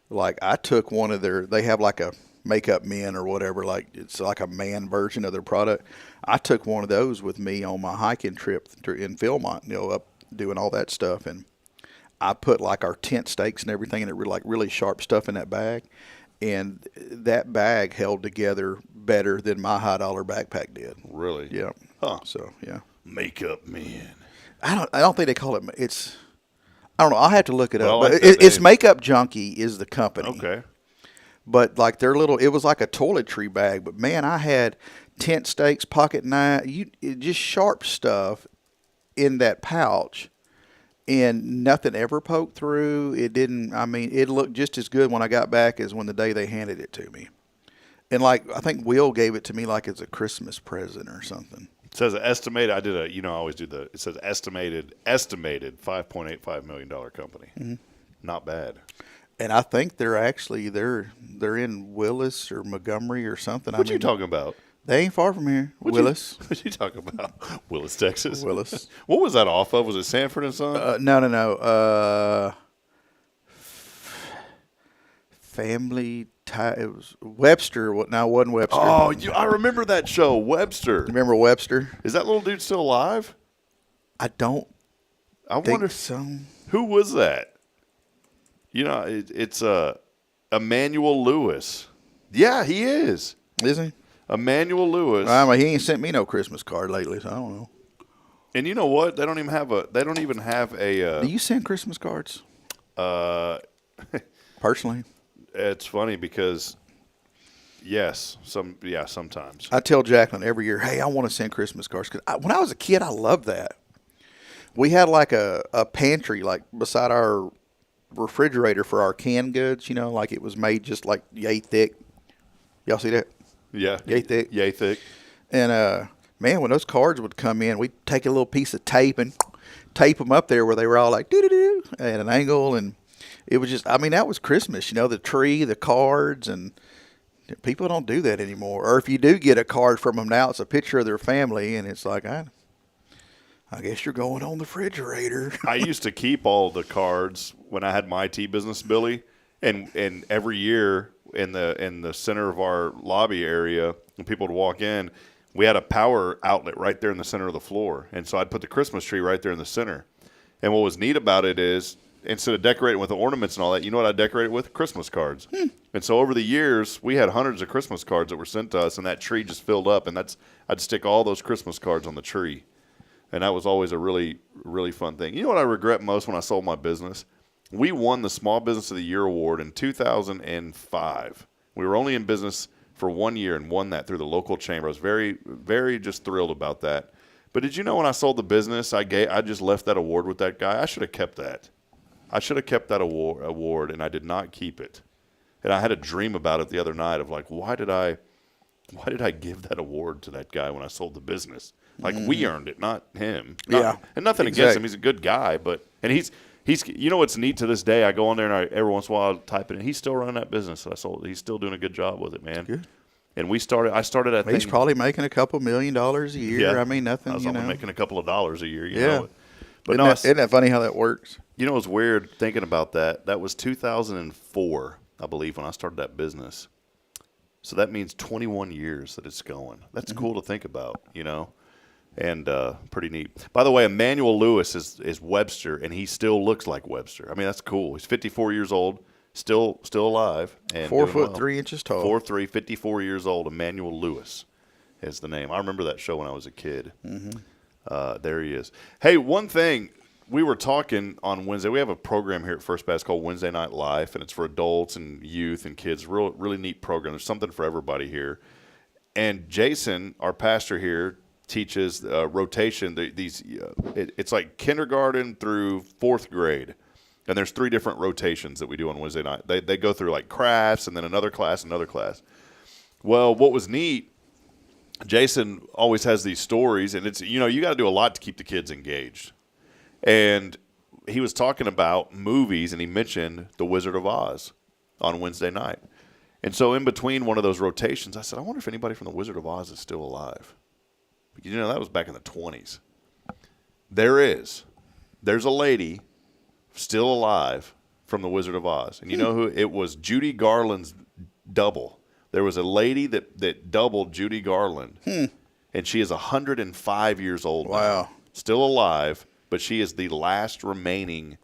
like, I took one of they have like a Makeup Men or whatever. Like it's like a man version of their product. I took one of those with me on my hiking trip in Philmont, up doing all that stuff, and I put like our tent stakes and everything, and it like really sharp stuff in that bag, and that bag held together better than my $100 backpack did. Really? Yeah. Huh. So yeah. Makeup Men. I don't think they call it. It's. I don't know. I'll have to look it up. Like but it's Makeup Junkie is the company. Okay. But like their little, it was like a toiletry bag. But man, I had tent stakes, pocket knife, just sharp stuff in that pouch, and nothing ever poked through. It didn't. I mean, it looked just as good when I got back as when the day they handed it to me. And like I think Will gave it to me like it's a Christmas present or something. It says estimated. I did I always do it says estimated $5.85 million company. Mm-hmm. Not bad. And I think they're in Willis or Montgomery or something. What you talking about? They ain't far from here. Willis. What you talking about? Willis, Texas. Willis. What was that off of? Was it Sanford and Son? No. Family Tie. It was Webster. No, it wasn't Webster. Oh, I remember that show, Webster. Remember Webster? Is that little dude still alive? I don't. I wonder so. Who was that? It's Emmanuel Lewis. Yeah, he is. Is he? Emmanuel Lewis. He ain't sent me no Christmas card lately, so I don't know. And you know what? They don't even have a. Do you send Christmas cards? Personally, it's funny because, yes, sometimes. I tell Jacqueline every year, hey, I want to send Christmas cards because when I was a kid, I loved that. We had like a pantry like beside our refrigerator for our canned goods, like it was made just like yay thick. Y'all see that? Yeah. Yay thick. Yay thick. And, man, when those cards would come in, we'd take a little piece of tape and tape them up there where they were all like doo-doo-doo at an angle. And it was just, that was Christmas, the tree, the cards, and people don't do that anymore. Or if you do get a card from them now, it's a picture of their family, and it's like, I guess you're going on the refrigerator. I used to keep all the cards when I had my IT business, Billy, and every year in the center of our lobby area, when people would walk in, we had a power outlet right there in the center of the floor, and so I'd put the Christmas tree right there in the center. And what was neat about it is instead of decorating with the ornaments and all that, you know what I decorated with? Christmas cards. And so over the years, we had hundreds of Christmas cards that were sent to us, and that tree just filled up, and I'd stick all those Christmas cards on the tree. And that was always a really, really fun thing. You know what I regret most when I sold my business? We won the Small Business of the Year award in 2005. We were only in business for 1 year and won that through the local chamber. I was very, very just thrilled about that. But did you know when I sold the business, I just left that award with that guy? I should have kept that. I should have kept that award, and I did not keep it. And I had a dream about it the other night of like, why did I give that award to that guy when I sold the business? Like we earned it, not him. Yeah. And nothing against him. He's a good guy, and he's what's neat to this day, I go on there and every once in a while I type it in. He's still running that business that I sold. He's still doing a good job with it, man. Good. And I started at He's probably making a couple $1 million a year. Yeah. Nothing, I was only making a couple of dollars a year, yeah. But isn't that funny how that works? You know, it's weird thinking about that. That was 2004, I believe, when I started that business. So that means 21 years that it's going. That's cool to think about, and pretty neat. By the way, Emmanuel Lewis is Webster, and he still looks like Webster. That's cool. He's 54 years old, still alive. And 4 foot 3 inches tall. 4'3", 54 years old. Emmanuel Lewis is the name. I remember that show when I was a kid. There he is. Hey, one thing. We were talking on Wednesday. We have a program here at First Baptist called Wednesday Night Life, and it's for adults and youth and kids. Really neat program. There's something for everybody here. And Jason, our pastor here, teaches rotation. It's like kindergarten through 4th grade, and there's 3 different rotations that we do on Wednesday night. They go through like crafts and then another class. Well, what was neat, Jason always has these stories, and it's you got to do a lot to keep the kids engaged. And he was talking about movies, and he mentioned The Wizard of Oz on Wednesday night. And so in between one of those rotations, I said, I wonder if anybody from The Wizard of Oz is still alive. That was back in the 20s. There's a lady still alive from The Wizard of Oz. And you know who? It was Judy Garland's double. There was a lady that doubled Judy Garland, and she is 105 years old. Wow. Now. Still alive, but she is the last remaining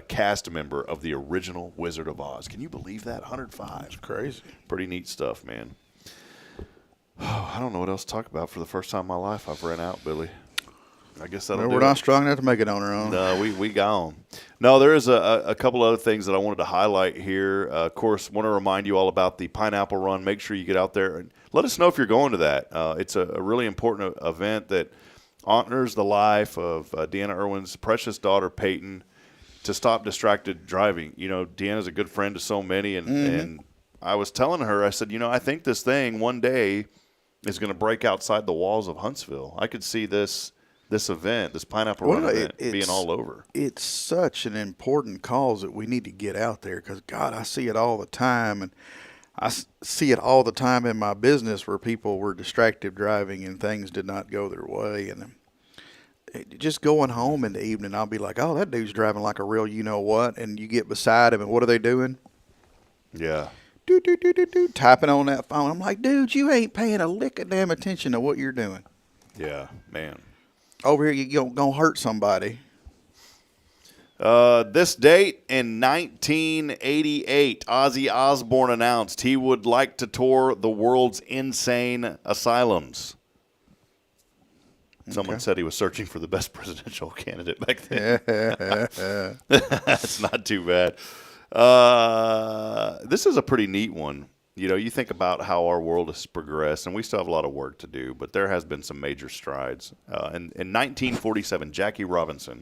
cast member of the original Wizard of Oz. Can you believe that? 105. That's crazy. Pretty neat stuff, man. Oh, I don't know what else to talk about. For the first time in my life, I've ran out, Billy. I guess that'll do we're not strong enough to make it on our own. No, we gone. No, there is a couple other things that I wanted to highlight here. Of course, want to remind you all about the Pineapple Run. Make sure you get out there and let us know if you're going to that. It's a really important event that honors the life of Deanna Irwin's precious daughter, Peyton, to stop distracted driving. You know, Deanna's a good friend to so many, and I was telling her, I said, I think this thing one day is going to break outside the walls of Huntsville. I could see this event, this Pineapple Run event, being all over. It's such an important cause that we need to get out there because, God, I see it all the time. And I see it all the time in my business where people were distracted driving and things did not go their way. And just going home in the evening, I'll be like, oh, that dude's driving like a real you-know-what. And you get beside him, and what are they doing? Yeah. Typing on that phone. I'm like, dude, you ain't paying a lick of damn attention to what you're doing. Yeah, man. Over here, you're going to hurt somebody. This date in 1988, Ozzy Osbourne announced he would like to tour the world's insane asylums. Someone said he was searching for the best presidential candidate back then. That's not too bad. This is a pretty neat one. You think about how our world has progressed, and we still have a lot of work to do, but there has been some major strides. In 1947, Jackie Robinson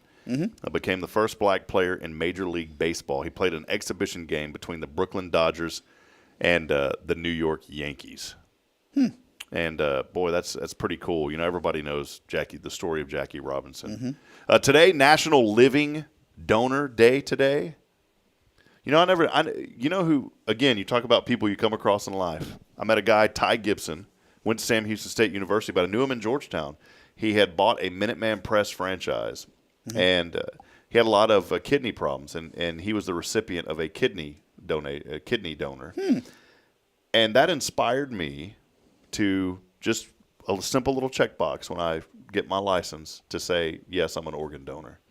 became the first black player in Major League Baseball. He played an exhibition game between the Brooklyn Dodgers and the New York Yankees. And, boy, that's pretty cool. Everybody knows the story of Jackie Robinson. Today, National Living Donor Day today. You know who, again, you talk about people you come across in life. I met a guy, Ty Gibson, went to Sam Houston State University, but I knew him in Georgetown. He had bought a Minuteman Press franchise, and he had a lot of kidney problems, and he was the recipient of a kidney donor. And that inspired me to just a simple little checkbox when I get my license to say, yes, I'm an organ donor.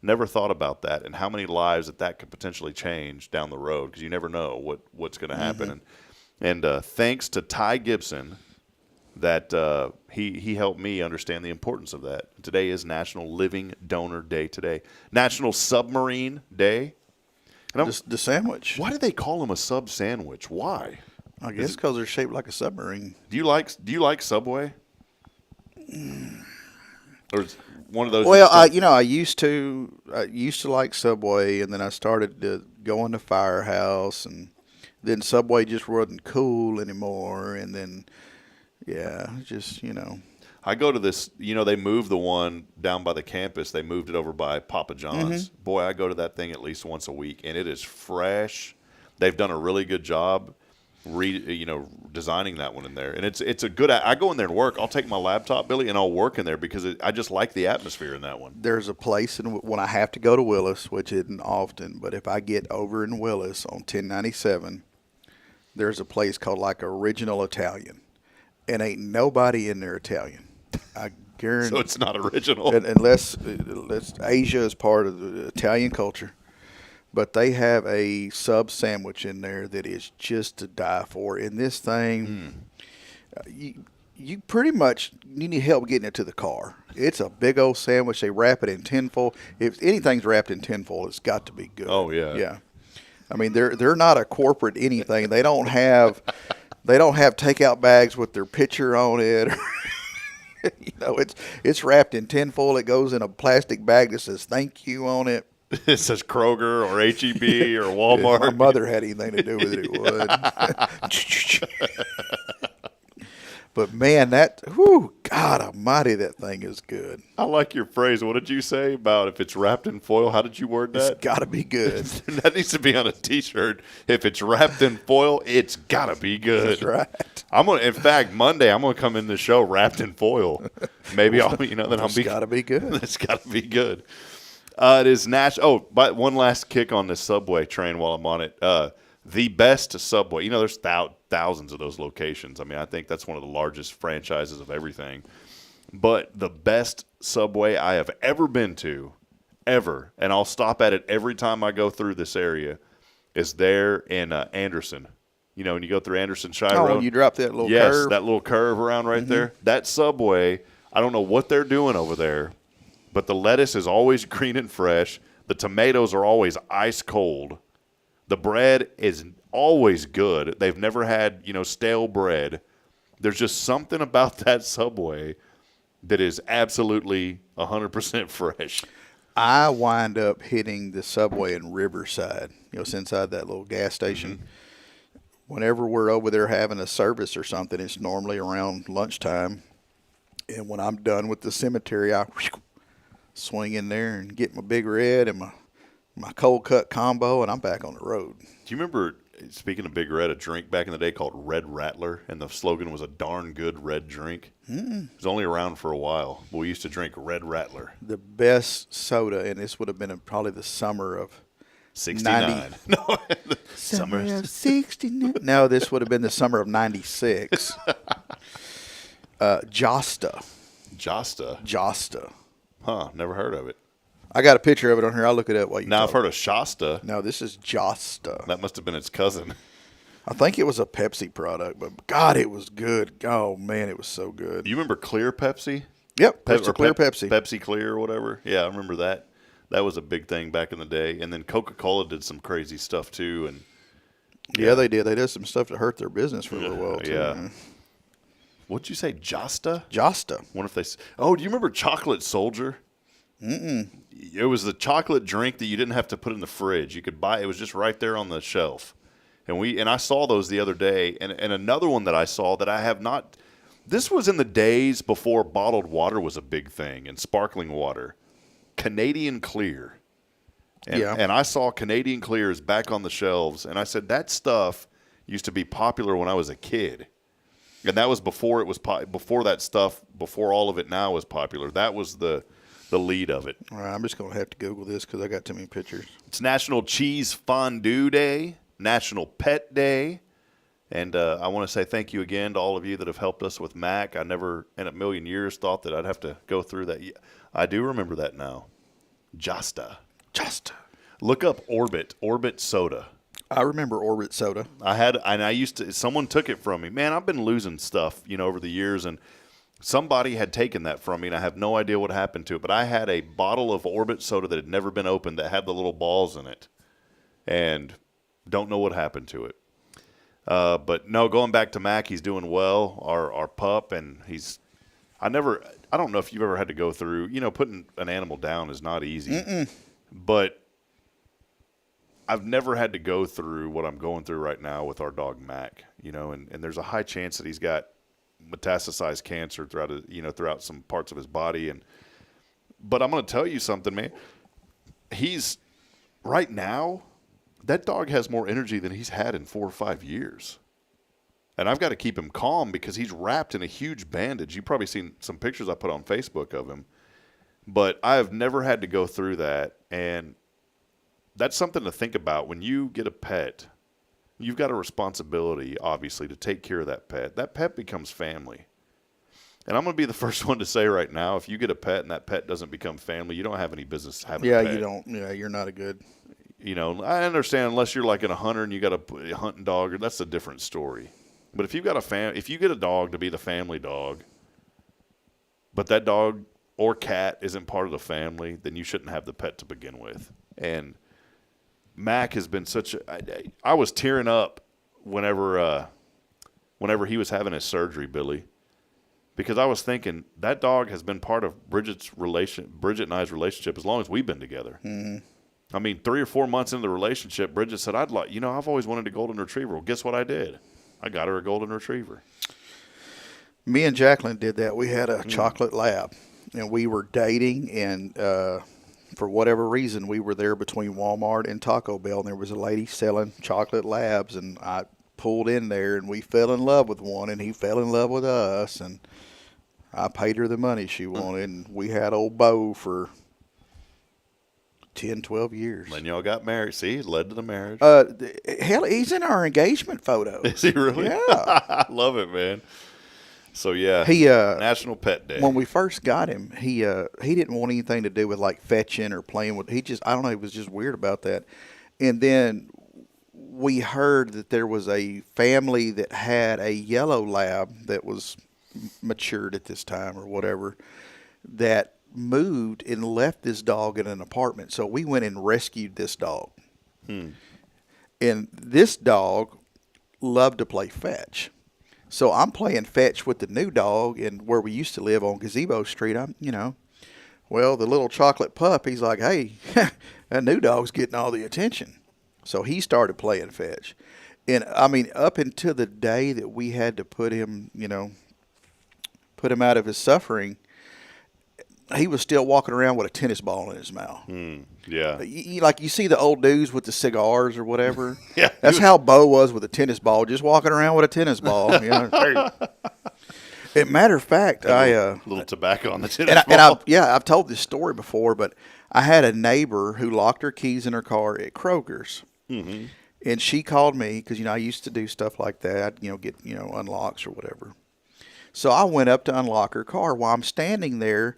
Never thought about that and how many lives that could potentially change down the road because you never know what's going to happen. And thanks to Ty Gibson that he helped me understand the importance of that. Today is National Living Donor Day today. National Submarine Day. And the sandwich. Why do they call them a sub sandwich? Why? I guess because they're shaped like a submarine. Do you like Subway? Or one of those. Well, I used to like Subway, and then I started going to Firehouse, and then Subway just wasn't cool anymore, and then I go to this. They moved the one down by the campus. They moved it over by Papa John's. Boy, I go to that thing at least once a week, and it is fresh. They've done a really good job. Designing that one in there, and it's a good. I go in there and work. I'll take my laptop, Billy, and I'll work in there because I just like the atmosphere in that one. There's a place when I have to go to Willis, which isn't often, but if I get over in Willis on 1097, there's a place called like Original Italian, and ain't nobody in there Italian. I guarantee. So it's not original, unless Asia is part of the Italian culture. But they have a sub sandwich in there that is just to die for. In this thing, you pretty much need help getting it to the car. It's a big old sandwich. They wrap it in tinfoil. If anything's wrapped in tinfoil, it's got to be good. Oh yeah, yeah. I mean, they're not a corporate anything. They don't have takeout bags with their picture on it. It's wrapped in tinfoil. It goes in a plastic bag that says "Thank you" on it. It says Kroger or HEB or Walmart. If my mother had anything to do with it, it would. But, man, God almighty, that thing is good. I like your phrase. What did you say about if it's wrapped in foil? How did you word that? It's got to be good. That needs to be on a T-shirt. If it's wrapped in foil, it's got to be good. That's right. In fact, Monday, I'm going to come in the show wrapped in foil. Maybe I'll, then I'll be. It's got to be good. It's got to be good. It is national. Oh, but one last kick on this Subway train while I'm on it. the best Subway. You know, there's thousands of those locations. I mean, I think that's one of the largest franchises of everything. But the best Subway I have ever been to, ever, and I'll stop at it every time I go through this area, is there in Anderson. You know, when you go through Anderson Shire Road. Oh, you drop that little curve. Yes, that little curve around right there. That Subway, I don't know what they're doing over there, but the lettuce is always green and fresh. The tomatoes are always ice cold. The bread is always good. They've never had, you know, stale bread. There's just something about that Subway that is absolutely 100% fresh. I wind up hitting the Subway in Riverside. You know, it's inside that little gas station. Whenever we're over there having a service or something, it's normally around lunchtime. And when I'm done with the cemetery, I swing in there and get my Big Red and my cold cut combo, and I'm back on the road. Do you remember, speaking of Big Red, a drink back in the day called Red Rattler, and the slogan was a darn good red drink? It was only around for a while, but we used to drink Red Rattler. The best soda, and this would have been in probably the summer of 69. No, summer of 69. No, this would have been the summer of 96. Josta. Josta. Huh, never heard of it. I got a picture of it on here. I'll look it up while you Now, talk. I've heard of Shasta. No, this is Josta. That must have been its cousin. I think it was a Pepsi product, but God, it was good. Oh, man, it was so good. You remember Clear Pepsi? Yep, Clear Pepsi. Pepsi Clear or whatever. Yeah, I remember that. That was a big thing back in the day. And then Coca-Cola did some crazy stuff, too. And yeah, they did. They did some stuff to hurt their business for a little while, too. Yeah. What'd you say, Josta? Josta. What if they? Oh, do you remember Chocolate Soldier? It was the chocolate drink that you didn't have to put in the fridge. You could buy. It was just right there on the shelf. And I saw those the other day. And another one that I saw that I have not. This was in the days before bottled water was a big thing and sparkling water. Canadian Clear. And I saw Canadian Clears back on the shelves, and I said, that stuff used to be popular when I was a kid. And that was before it was before that stuff, before all of it now was popular. That was the lead of it. All right, I'm just going to have to Google this because I got too many pictures. It's National Cheese Fondue Day, National Pet Day, and I want to say thank you again to all of you that have helped us with Mac. I never in a million years thought that I'd have to go through that. I do remember that now. Josta. Look up Orbit soda. I remember Orbit soda. Someone took it from me. Man, I've been losing stuff, over the years, and somebody had taken that from me, and I have no idea what happened to it. But I had a bottle of Orbit soda that had never been opened that had the little balls in it, and don't know what happened to it. But no, going back to Mac, he's doing well. Our pup, and I don't know if you've ever had to go through, putting an animal down is not easy. But I've never had to go through what I'm going through right now with our dog Mac, and there's a high chance that he's got metastasized cancer throughout some parts of his body. But I'm going to tell you something, man. Right now, that dog has more energy than he's had in 4 or 5 years. And I've got to keep him calm because he's wrapped in a huge bandage. You've probably seen some pictures I put on Facebook of him. But I have never had to go through that. And that's something to think about. When you get a pet, you've got a responsibility, obviously, to take care of that pet. That pet becomes family. And I'm going to be the first one to say right now, if you get a pet and that pet doesn't become family, you don't have any business having a pet. Yeah, you don't. Yeah, you're not a good. I understand unless you're like a hunter and you got a hunting dog, that's a different story. But if you've got if you get a dog to be the family dog, but that dog or cat isn't part of the family, then you shouldn't have the pet to begin with. And Mac has been I was tearing up whenever he was having his surgery, Billy, because I was thinking that dog has been part of Bridget and I's relationship as long as we've been together. Mm-hmm. I mean, 3 or 4 months into the relationship, Bridget said, I've always wanted a golden retriever. Well, guess what I did? I got her a golden retriever. Me and Jacqueline did that. We had a chocolate lab, and we were dating, and for whatever reason, we were there between Walmart and Taco Bell, and there was a lady selling chocolate labs, and I pulled in there, and we fell in love with one, and he fell in love with us, and I paid her the money she wanted, and we had old Bo for 10, 12 years. Then y'all got married. See, it led to the marriage. Hell, he's in our engagement photo. Is he really? Yeah. I love it, man. So, yeah, he National Pet Day. When we first got him, he didn't want anything to do with like fetching or playing with. He just, I don't know, he was just weird about that. And then we heard that there was a family that had a yellow lab that was matured at this time or whatever, that moved and left this dog in an apartment. So we went and rescued this dog. And this dog loved to play fetch. So I'm playing fetch with the new dog, and where we used to live on Gazebo Street, well, the little chocolate pup, he's like, hey, that new dog's getting all the attention. So he started playing fetch. And, I mean, up until the day that we had to put him out of his suffering, he was still walking around with a tennis ball in his mouth. Yeah. Like you see the old dudes with the cigars or whatever. Yeah. That's how Bo was with a tennis ball, just walking around with a tennis ball. As a matter of fact, a little tobacco on the tennis ball. I've told this story before, but I had a neighbor who locked her keys in her car at Kroger's. Mm-hmm. And she called me because, I used to do stuff like that. I'd, get, unlocks or whatever. So I went up to unlock her car. While I'm standing there,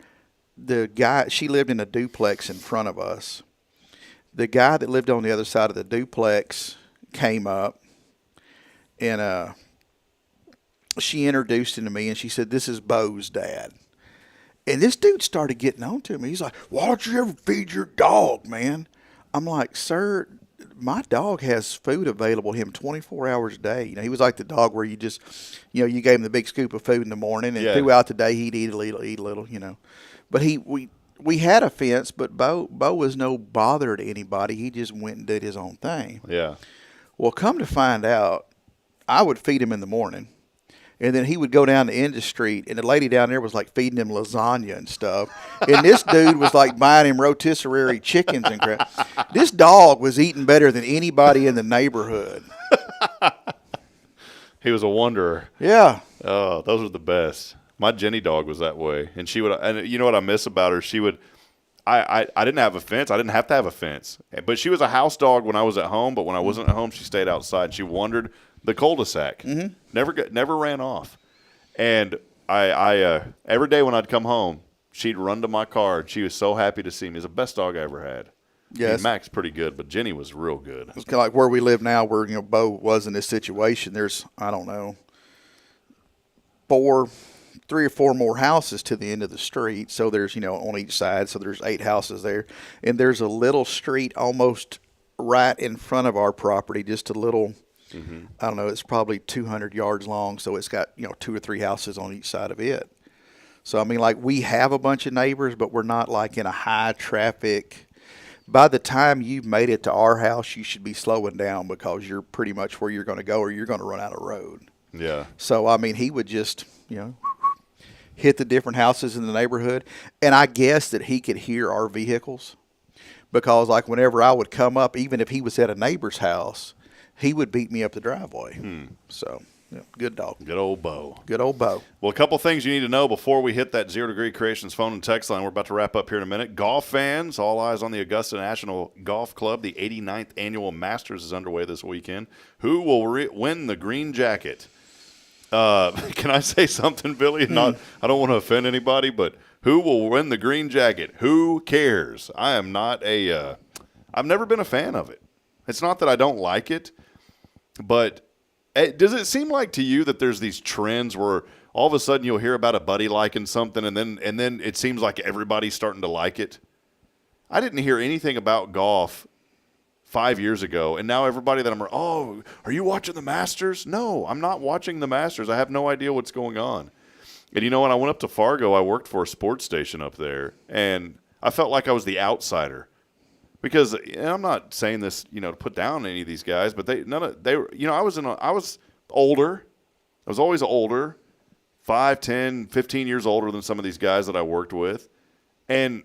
the guy, she lived in a duplex in front of us. The guy that lived on the other side of the duplex came up, and she introduced him to me, and she said, this is Bo's dad. And this dude started getting on to me. He's like, why don't you ever feed your dog, man? I'm like, sir, my dog has food available to him 24 hours a day. He was like the dog where you just, you gave him the big scoop of food in the morning, and throughout the day he'd eat a little, But we had a fence, but Bo was no bother to anybody. He just went and did his own thing. Yeah. Well, come to find out, I would feed him in the morning, and then he would go down the end of the street, and the lady down there was like feeding him lasagna and stuff. And this dude was like buying him rotisserie chickens and crap. This dog was eating better than anybody in the neighborhood. He was a wanderer. Yeah. Oh, those were the best. My Jenny dog was that way, and she would. And you know what I miss about her? She would. I didn't have a fence. I didn't have to have a fence, but she was a house dog when I was at home. But when I wasn't at home, she stayed outside. She wandered the cul-de-sac. Mm-hmm. Never ran off. And I every day when I'd come home, she'd run to my car. And she was so happy to see me. It was the best dog I ever had. Yes. I mean, Mac's pretty good, but Jenny was real good. It's kind of like where we live now, where Bo was in this situation. There's, I don't know, 3 or 4 more houses to the end of the street. So there's, on each side. So there's 8 houses there. And there's a little street almost right in front of our property, just a little, I don't know, it's probably 200 yards long. So it's got, 2 or 3 houses on each side of it. So, I mean, like, we have a bunch of neighbors, but we're not like in a high traffic. By the time you've made it to our house, you should be slowing down because you're pretty much where you're going to go or you're going to run out of road. Yeah. So, I mean, he would just, hit the different houses in the neighborhood. And I guess that he could hear our vehicles because, like, whenever I would come up, even if he was at a neighbor's house, he would beat me up the driveway. So, good dog. Good old Bo. Good old Bo. Well, a couple things you need to know before we hit that 0 Degree Creations phone and text line. We're about to wrap up here in a minute. Golf fans, all eyes on the Augusta National Golf Club. The 89th Annual Masters is underway this weekend. Who will win the green jacket? Can I say something, Billy? I don't want to offend anybody, but who will win the green jacket? Who cares? I've never been a fan of it. It's not that I don't like it, but does it seem like to you that there's these trends where all of a sudden you'll hear about a buddy liking something and then it seems like everybody's starting to like it? I didn't hear anything about golf 5 years ago, and now everybody that are you watching the Masters? No, I'm not watching the Masters. I have no idea what's going on. And when I went up to Fargo, I worked for a sports station up there, and I felt like I was the outsider. Because I'm not saying this, to put down any of these guys, but I was older. I was always older, 5, 10, 15 years older than some of these guys that I worked with. And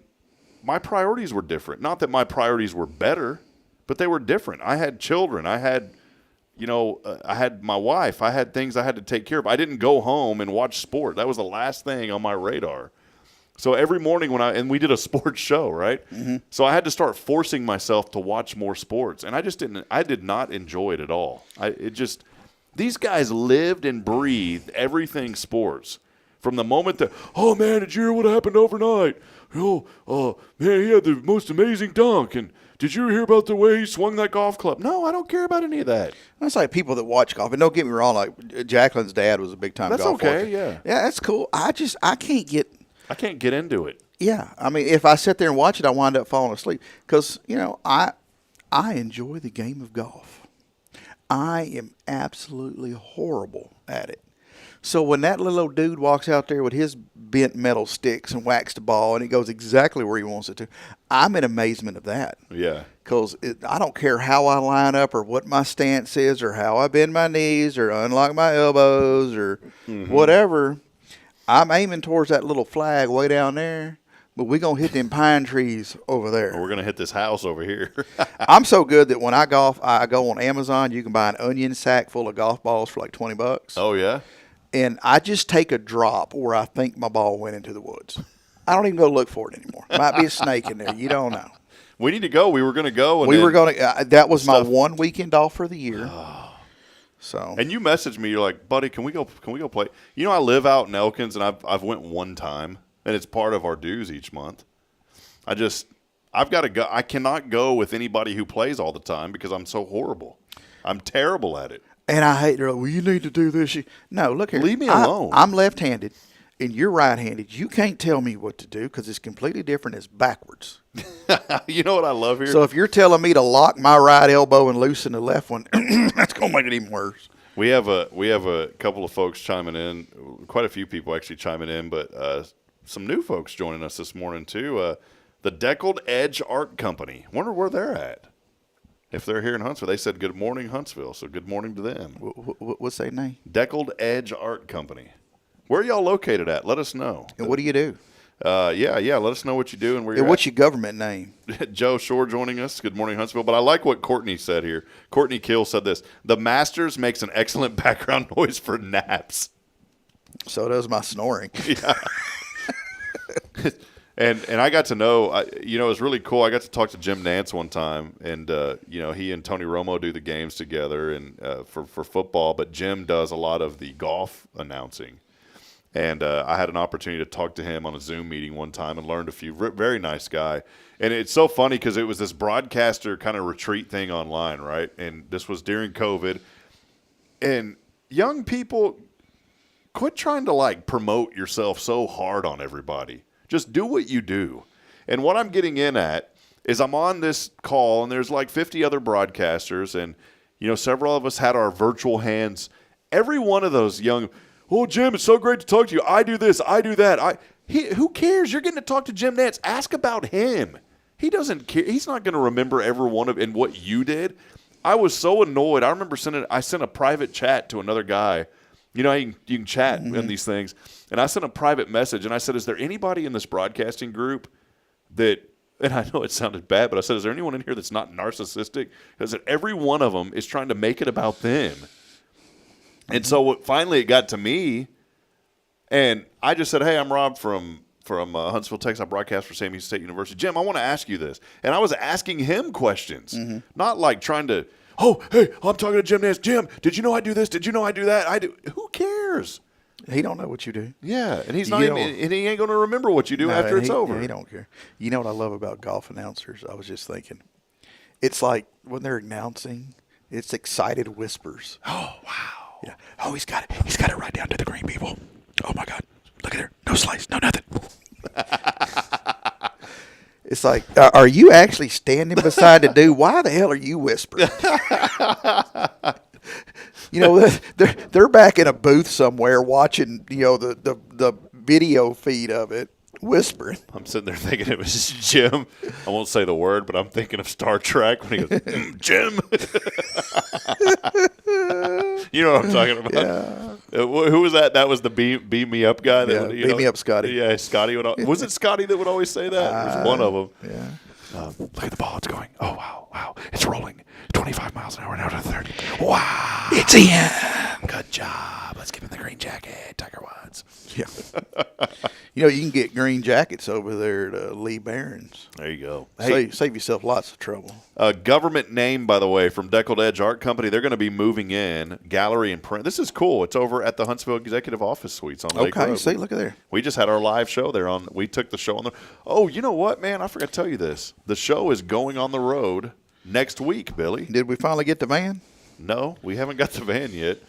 my priorities were different. Not that my priorities were better, but they were different. I had children. I had, I had my wife. I had things I had to take care of. I didn't go home and watch sport. That was the last thing on my radar. So every morning and we did a sports show, right? Mm-hmm. So I had to start forcing myself to watch more sports, and I did not enjoy it at all. These guys lived and breathed everything sports. From the moment that, oh man, did you hear what happened overnight? Man, he had the most amazing dunk, and did you hear about the way he swung that golf club? No, I don't care about any of that. That's like people that watch golf. And don't get me wrong, like Jacqueline's dad was a big time golfer. That's okay, yeah. Yeah, that's cool. I can't get into it. Yeah, I mean, if I sit there and watch it, I wind up falling asleep because I enjoy the game of golf. I am absolutely horrible at it. So when that little old dude walks out there with his bent metal sticks and whacks the ball and it goes exactly where he wants it to, I'm in amazement of that. Yeah. Because I don't care how I line up or what my stance is or how I bend my knees or unlock my elbows or whatever. I'm aiming towards that little flag way down there, but we're going to hit them pine trees over there. Or we're going to hit this house over here. I'm so good that when I golf, I go on Amazon. You can buy an onion sack full of golf balls for like $20. Oh, yeah? And I just take a drop where I think my ball went into the woods. I don't even go look for it anymore. Might be a snake in there. You don't know. We need to go. We were going to go. That was my one weekend off for the year. So. And you messaged me. You're like, buddy, can we go play? You know, I live out in Elkins, and I've went one time, and it's part of our dues each month. I've got to go. I cannot go with anybody who plays all the time because I'm so horrible. I'm terrible at it. And I hate, they're like, well, you need to do this. No, look here. Leave me alone. I'm left-handed, and you're right-handed. You can't tell me what to do because it's completely different. It's backwards. You know what I love here? So if you're telling me to lock my right elbow and loosen the left one, that's going to make it even worse. We have a couple of folks chiming in, quite a few people actually chiming in, but some new folks joining us this morning too. The Deckled Edge Art Company. Wonder where they're at. If they're here in Huntsville, they said good morning, Huntsville. So good morning to them. What's their name? Deckled Edge Art Company. Where are y'all located at? Let us know. And what do you do? Yeah. Let us know what you do and where you're what's your government name? Joe Shore joining us. Good morning, Huntsville. But I like what Courtney said here. Courtney Kill said this. The Masters makes an excellent background noise for naps. So does my snoring. Yeah. And I got to know, it was really cool. I got to talk to Jim Nance one time, and he and Tony Romo do the games together and for football. But Jim does a lot of the golf announcing, and I had an opportunity to talk to him on a Zoom meeting one time and learned a few. Very nice guy, and it's so funny because it was this broadcaster kind of retreat thing online, right? And this was during COVID, and young people, quit trying to promote yourself so hard on everybody. Just do what you do. And what I'm getting in at is I'm on this call, and there's 50 other broadcasters, and, several of us had our virtual hands. Every one of those young, oh, Jim, it's so great to talk to you. I do this. I do that. Who cares? You're getting to talk to Jim Nance. Ask about him. He doesn't care. He's not going to remember every one of and what you did. I was so annoyed. I remember I sent a private chat to another guy. You can chat in these things. And I sent a private message, and I said, is there anybody in this broadcasting group that, and I know it sounded bad, but I said, is there anyone in here that's not narcissistic? Because every one of them is trying to make it about them. And so finally it got to me, and I just said, hey, I'm Rob from Huntsville, Texas. I broadcast for Sam Houston State University. Jim, I want to ask you this. And I was asking him questions, not trying to, oh, hey, I'm talking to Jim Nance. Jim, did you know I do this? Did you know I do that? I do. Who cares? He don't know what you do. Yeah, and he's not even, and he ain't going to remember what you do after it's over. Yeah, he don't care. You know what I love about golf announcers? I was just thinking, it's like when they're announcing, it's excited whispers. Oh, wow. Yeah. Oh, he's got it right down to the green, people. Oh my God, look at there. No slice, no nothing. It's like, are you actually standing beside the dude? Why the hell are you whispering? They're back in a booth somewhere watching, the video feed of it, whispering. I'm sitting there thinking it was Jim. I won't say the word, but I'm thinking of Star Trek when he goes, Jim. You know what I'm talking about? Yeah. Who was that? That was the beam me up guy. Beam me up, Scotty. Yeah, Scotty was it Scotty that would always say that? It was one of them. Yeah. Look at the ball. It's going. Oh, wow. It's rolling. 25 miles an hour now to 30. Wow. It's in. Good job. Let's give him the green jacket. Tiger Woods. odds. Yeah. You can get green jackets over there at Lee Barron's. There you go. Hey, Save yourself lots of trouble. Government name, by the way, from Deckled Edge Art Company. They're going to be moving in gallery and print. This is cool. It's over at the Huntsville Executive Office Suites on Lake Road. See, look at there. We just had our live show there. We took the show on the. Oh, you know what, man? I forgot to tell you this. The show is going on the road next week, Billy. Did we finally get the van? No, we haven't got the van yet.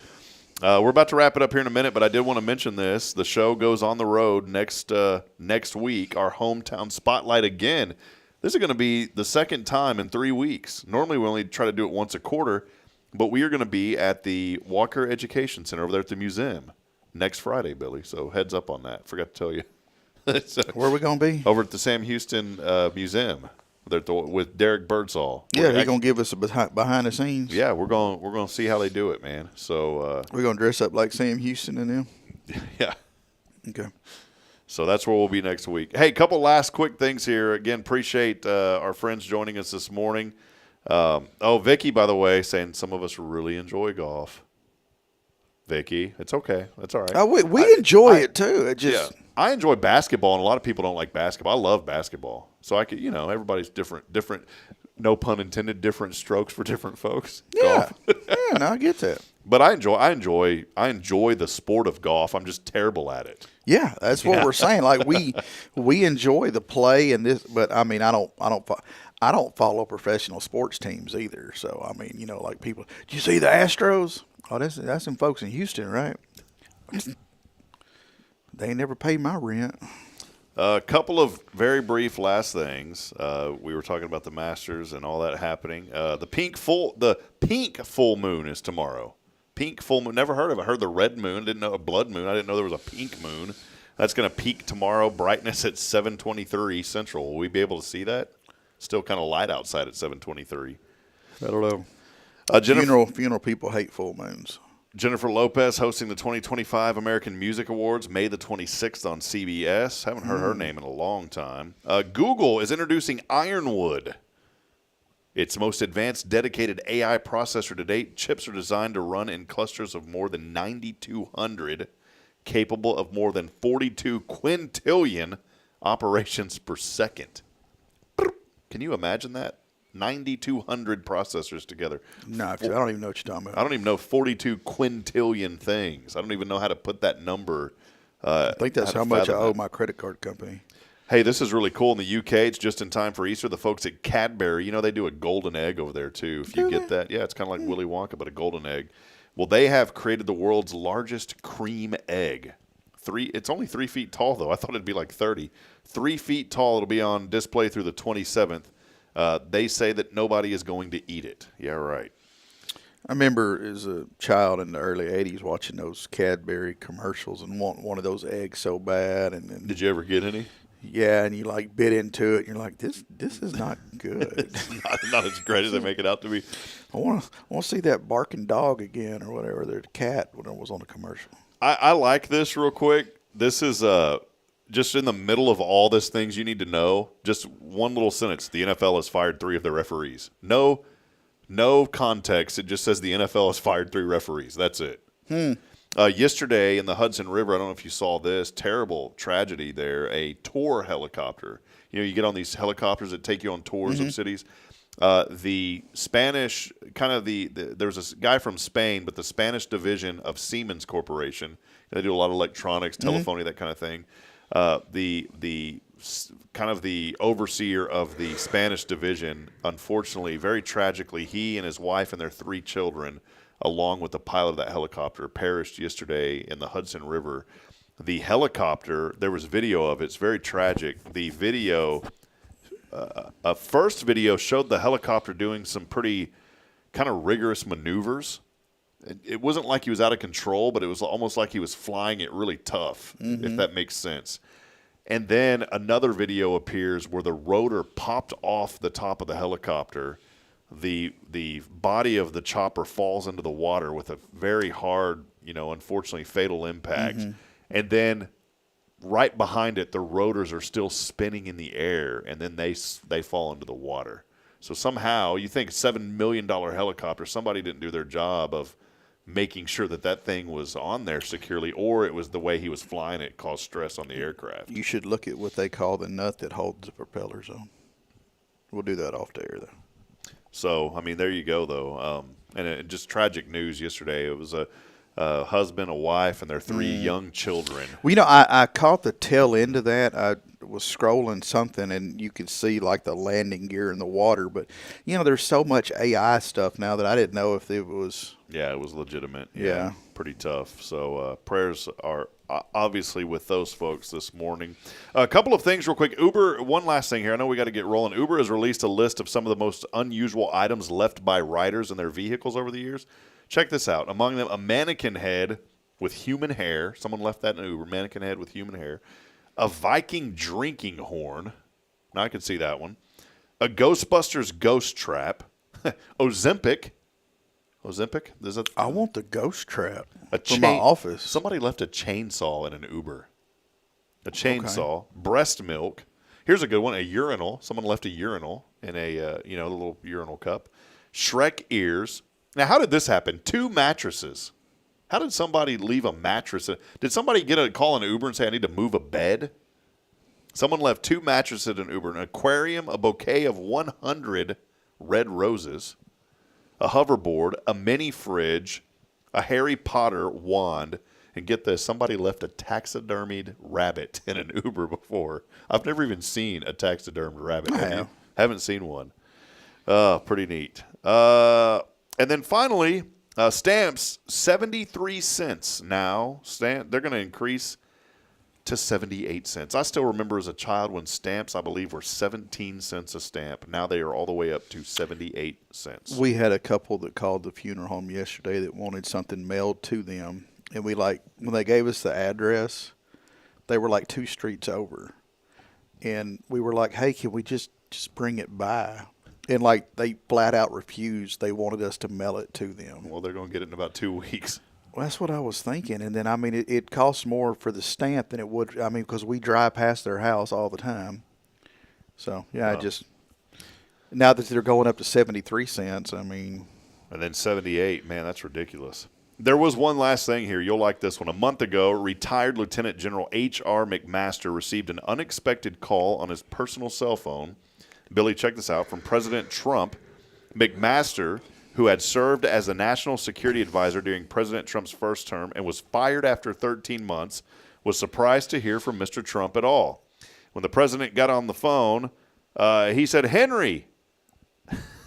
We're about to wrap it up here in a minute, but I did want to mention this. The show goes on the road next week, our hometown spotlight again. This is going to be the second time in 3 weeks. Normally we only try to do it once a quarter, but we are going to be at the Walker Education Center over there at the museum next Friday, Billy. So heads up on that. Forgot to tell you. Where are we going to be? Over at the Sam Houston Museum. With Derek Birdsall. Yeah, he's going to give us a behind the scenes. Yeah, we're going to see how they do it, man. So we're going to dress up like Sam Houston and them? Yeah. Okay. So that's where we'll be next week. Hey, couple last quick things here. Again, appreciate our friends joining us this morning. Vicky, by the way, saying some of us really enjoy golf. Vicky, it's okay. That's all right. We enjoy it, too. It just... Yeah. I enjoy basketball, and a lot of people don't like basketball. I love basketball. So I could, everybody's different, no pun intended, different strokes for different folks. Yeah. Yeah, no, I get that. But I enjoy the sport of golf. I'm just terrible at it. Yeah, that's what we're saying. Like we enjoy the play and this, but I mean, I don't follow professional sports teams either. So I mean, like people, do you see the Astros? Oh, that's some folks in Houston, right? They ain't never paid my rent. A couple of very brief last things. We were talking about the Masters and all that happening. The pink full moon is tomorrow. Pink full moon. Never heard of it. I heard the red moon. Didn't know a blood moon. I didn't know there was a pink moon. That's going to peak tomorrow. Brightness at 7:23 Central. Will we be able to see that? Still kind of light outside at 7:23. I don't know. Funeral people hate full moons. Jennifer Lopez hosting the 2025 American Music Awards, May the 26th on CBS. Haven't heard her name in a long time. Google is introducing Ironwood. Its most advanced dedicated AI processor to date. Chips are designed to run in clusters of more than 9,200, capable of more than 42 quintillion operations per second. Can you imagine that? 9,200 processors together. No, I don't even know what you're talking about. I don't even know 42 quintillion things. I don't even know how to put that number. I think that's how much I owe my credit card company. Hey, this is really cool. In the UK, it's just in time for Easter. The folks at Cadbury, they do a golden egg over there, too. If you get that. Yeah, it's kind of like Willy Wonka, but a golden egg. Well, they have created the world's largest cream egg. It's only 3 feet tall, though. I thought it'd be like 30. 3 feet tall. It'll be on display through the 27th. They say that nobody is going to eat it. Yeah, right. I remember as a child in the early 80s watching those Cadbury commercials and wanting one of those eggs so bad. And did you ever get any? Yeah, and you bit into it, and you're like, this is not good. It's not as great as they make it out to be. I want to see that barking dog again or whatever, the cat when it was on the commercial. I like this real quick. This is just in the middle of all these things you need to know. Just one little sentence. The NFL has fired 3 of their referees. No context. It just says the NFL has fired 3 referees. That's it. Yesterday in the Hudson River, I don't know if you saw this, terrible tragedy there, a tour helicopter. You get on these helicopters that take you on tours of cities. The Spanish, there's a guy from Spain, but the Spanish division of Siemens Corporation, they do a lot of electronics, telephony, that kind of thing. The overseer of the Spanish division, unfortunately, very tragically, he and his wife and their 3 children, along with the pilot of that helicopter, perished yesterday in the Hudson River. The helicopter, there was video of it. It's very tragic. The video, a first video showed the helicopter doing some pretty kind of rigorous maneuvers. It wasn't like he was out of control, but it was almost like he was flying it really tough, if that makes sense. And then another video appears where the rotor popped off the top of the helicopter. The body of the chopper falls into the water with a very hard, unfortunately fatal impact. And then right behind it, the rotors are still spinning in the air, and then they fall into the water. So somehow, you think $7 million helicopter, somebody didn't do their job of making sure that thing was on there securely, or it was the way he was flying it caused stress on the aircraft. You should look at what they call the nut that holds the propellers on. We'll do that off the air, though. So, I mean, there you go, though. Just tragic news yesterday. It was a husband, a wife, and their 3 young children. Well, I caught the tail end of that. I was scrolling something, and you could see, like, the landing gear in the water. But, there's so much AI stuff now that I didn't know if it was... Yeah, it was legitimate. Yeah. Pretty tough. So prayers are obviously with those folks this morning. A couple of things real quick. Uber, one last thing here. I know we got to get rolling. Uber has released a list of some of the most unusual items left by riders in their vehicles over the years. Check this out. Among them, a mannequin head with human hair. Someone left that in Uber. Mannequin head with human hair. A Viking drinking horn. Now I can see that one. A Ghostbusters ghost trap. Ozempic. I want the ghost trap from my office. Somebody left a chainsaw in an Uber. A chainsaw. Okay. Breast milk. Here's a good one. A urinal. Someone left a urinal in a little urinal cup. Shrek ears. Now, how did this happen? 2 mattresses. How did somebody leave a mattress? Did somebody call an Uber and say, I need to move a bed? Someone left 2 mattresses in an Uber, an aquarium, a bouquet of 100 red roses, a hoverboard, a mini fridge, a Harry Potter wand, and get this, somebody left a taxidermied rabbit in an Uber before. I've never even seen a taxidermed rabbit. Haven't seen one. Pretty neat. And then finally, stamps, 73 cents now. They're going to increase to 78 cents. I still remember as a child when stamps, I believe, were 17 cents a stamp. Now they are all the way up to 78 cents. We had a couple that called the funeral home yesterday that wanted something mailed to them. And when they gave us the address, they were like 2 streets over. And we were like, hey, can we just bring it by? And they flat out refused. They wanted us to mail it to them. Well, they're going to get it in about 2 weeks. Well, that's what I was thinking. And then, it costs more for the stamp than it would, because we drive past their house all the time. So, yeah, now that they're going up to 73 cents, And then 78, man, that's ridiculous. There was one last thing here. You'll like this one. A month ago, retired Lieutenant General H.R. McMaster received an unexpected call on his personal cell phone. Billy, check this out. From President Trump. McMaster, who had served as the national security advisor during President Trump's first term and was fired after 13 months, was surprised to hear from Mr. Trump at all. When the president got on the phone, he said, Henry,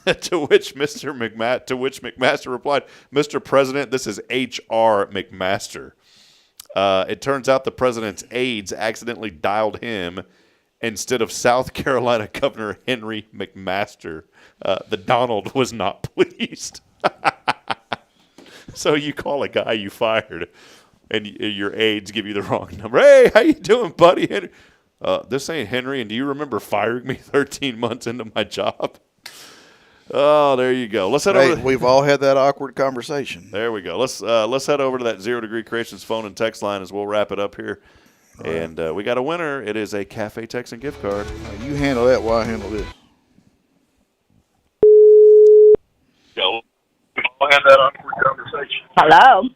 to which McMaster replied, Mr. President, this is H.R. McMaster. It turns out the president's aides accidentally dialed him instead of South Carolina Governor Henry McMaster. The Donald was not pleased. So you call a guy you fired, and your aides give you the wrong number. Hey, how you doing, buddy? Henry? This ain't Henry, and do you remember firing me 13 months into my job? Oh, there you go. Let's head over. We've all had that awkward conversation. There we go. Let's head over to that 0 Degree Creations phone and text line as we'll wrap it up here. All and right. We got a winner. It is a Cafe Texan gift card. You handle that while I handle this. We'll have that awkward conversation. Hello.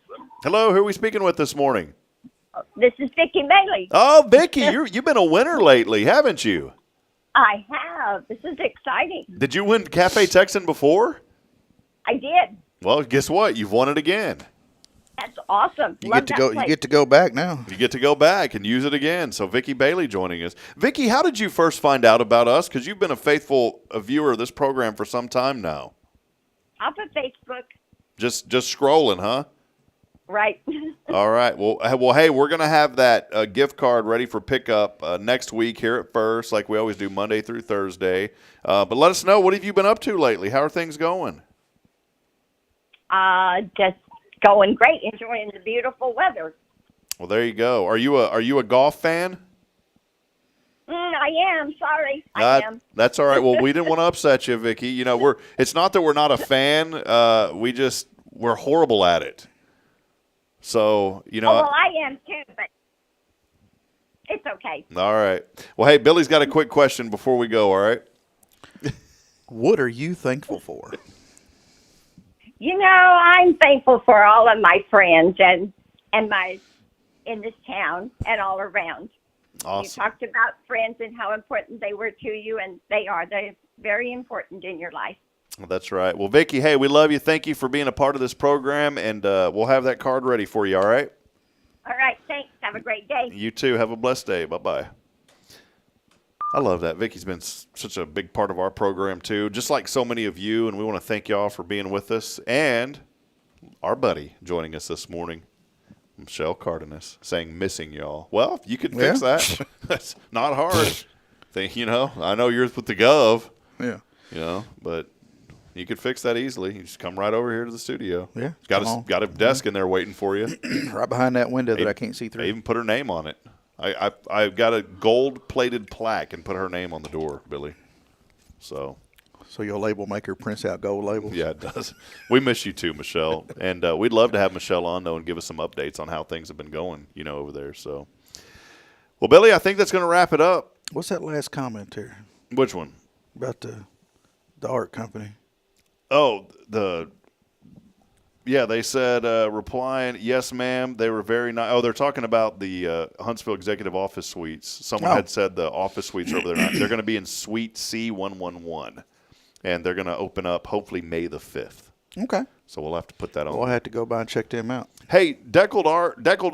Hello. Who are we speaking with this morning? This is Vicki Bailey. Oh, Vicki, you've been a winner lately, haven't you? I have. This is exciting. Did you win Cafe Texan before? I did. Well, guess what? You've won it again. That's awesome. You get to go back now. You get to go back and use it again. So Vicki Bailey joining us. Vicki, how did you first find out about us? Because you've been a faithful viewer of this program for some time now. Off of Facebook. Just scrolling, huh? Right. All right. Well, hey, we're going to have that gift card ready for pickup next week here at First, like we always do Monday through Thursday. But let us know, what have you been up to lately? How are things going? Just going great. Enjoying the beautiful weather. Well, there you go. Are you a golf fan? I am. Sorry. I am. That's all right. Well, we didn't want to upset you, Vicki. You know, it's not that we're not a fan. We're horrible at it. So, you know. Oh, well, I am too, but it's okay. All right. Well, hey, Billy's got a quick question before we go, all right? What are you thankful for? You know, I'm thankful for all of my friends and my in this town and all around. Awesome. You talked about friends and how important they were to you, and they are. They're very important in your life. Well, that's right. Well, Vicki, hey, we love you. Thank you for being a part of this program, and we'll have that card ready for you, all right? All right, thanks. Have a great day. You too. Have a blessed day. Bye-bye. I love that. Vicki's been such a big part of our program, too, just like so many of you, and we want to thank y'all for being with us. And our buddy joining us this morning, Michelle Cardenas, saying missing y'all. Well, if you could fix that, that's not hard. I know you're with the Gov. Yeah. But you could fix that easily. You just come right over here to the studio. Yeah. Got a desk in there waiting for you. Right behind that window that I can't see through. I even put her name on it. I've got a gold-plated plaque and put her name on the door, Billy. So your label maker prints out gold labels? Yeah, it does. We miss you too, Michelle. And we'd love to have Michelle on, though, and give us some updates on how things have been going, over there. So, well, Billy, I think that's going to wrap it up. What's that last comment there? Which one? About the art company. Oh, they said, replying, yes, ma'am, they were very nice. Oh, they're talking about the Huntsville Executive Office Suites. Someone had said the office suites over there. They're going to be in Suite C111, and they're going to open up hopefully May the 5th. Okay. So we'll have to put that on. Well, I'll have to go by and check them out. Hey, Deckled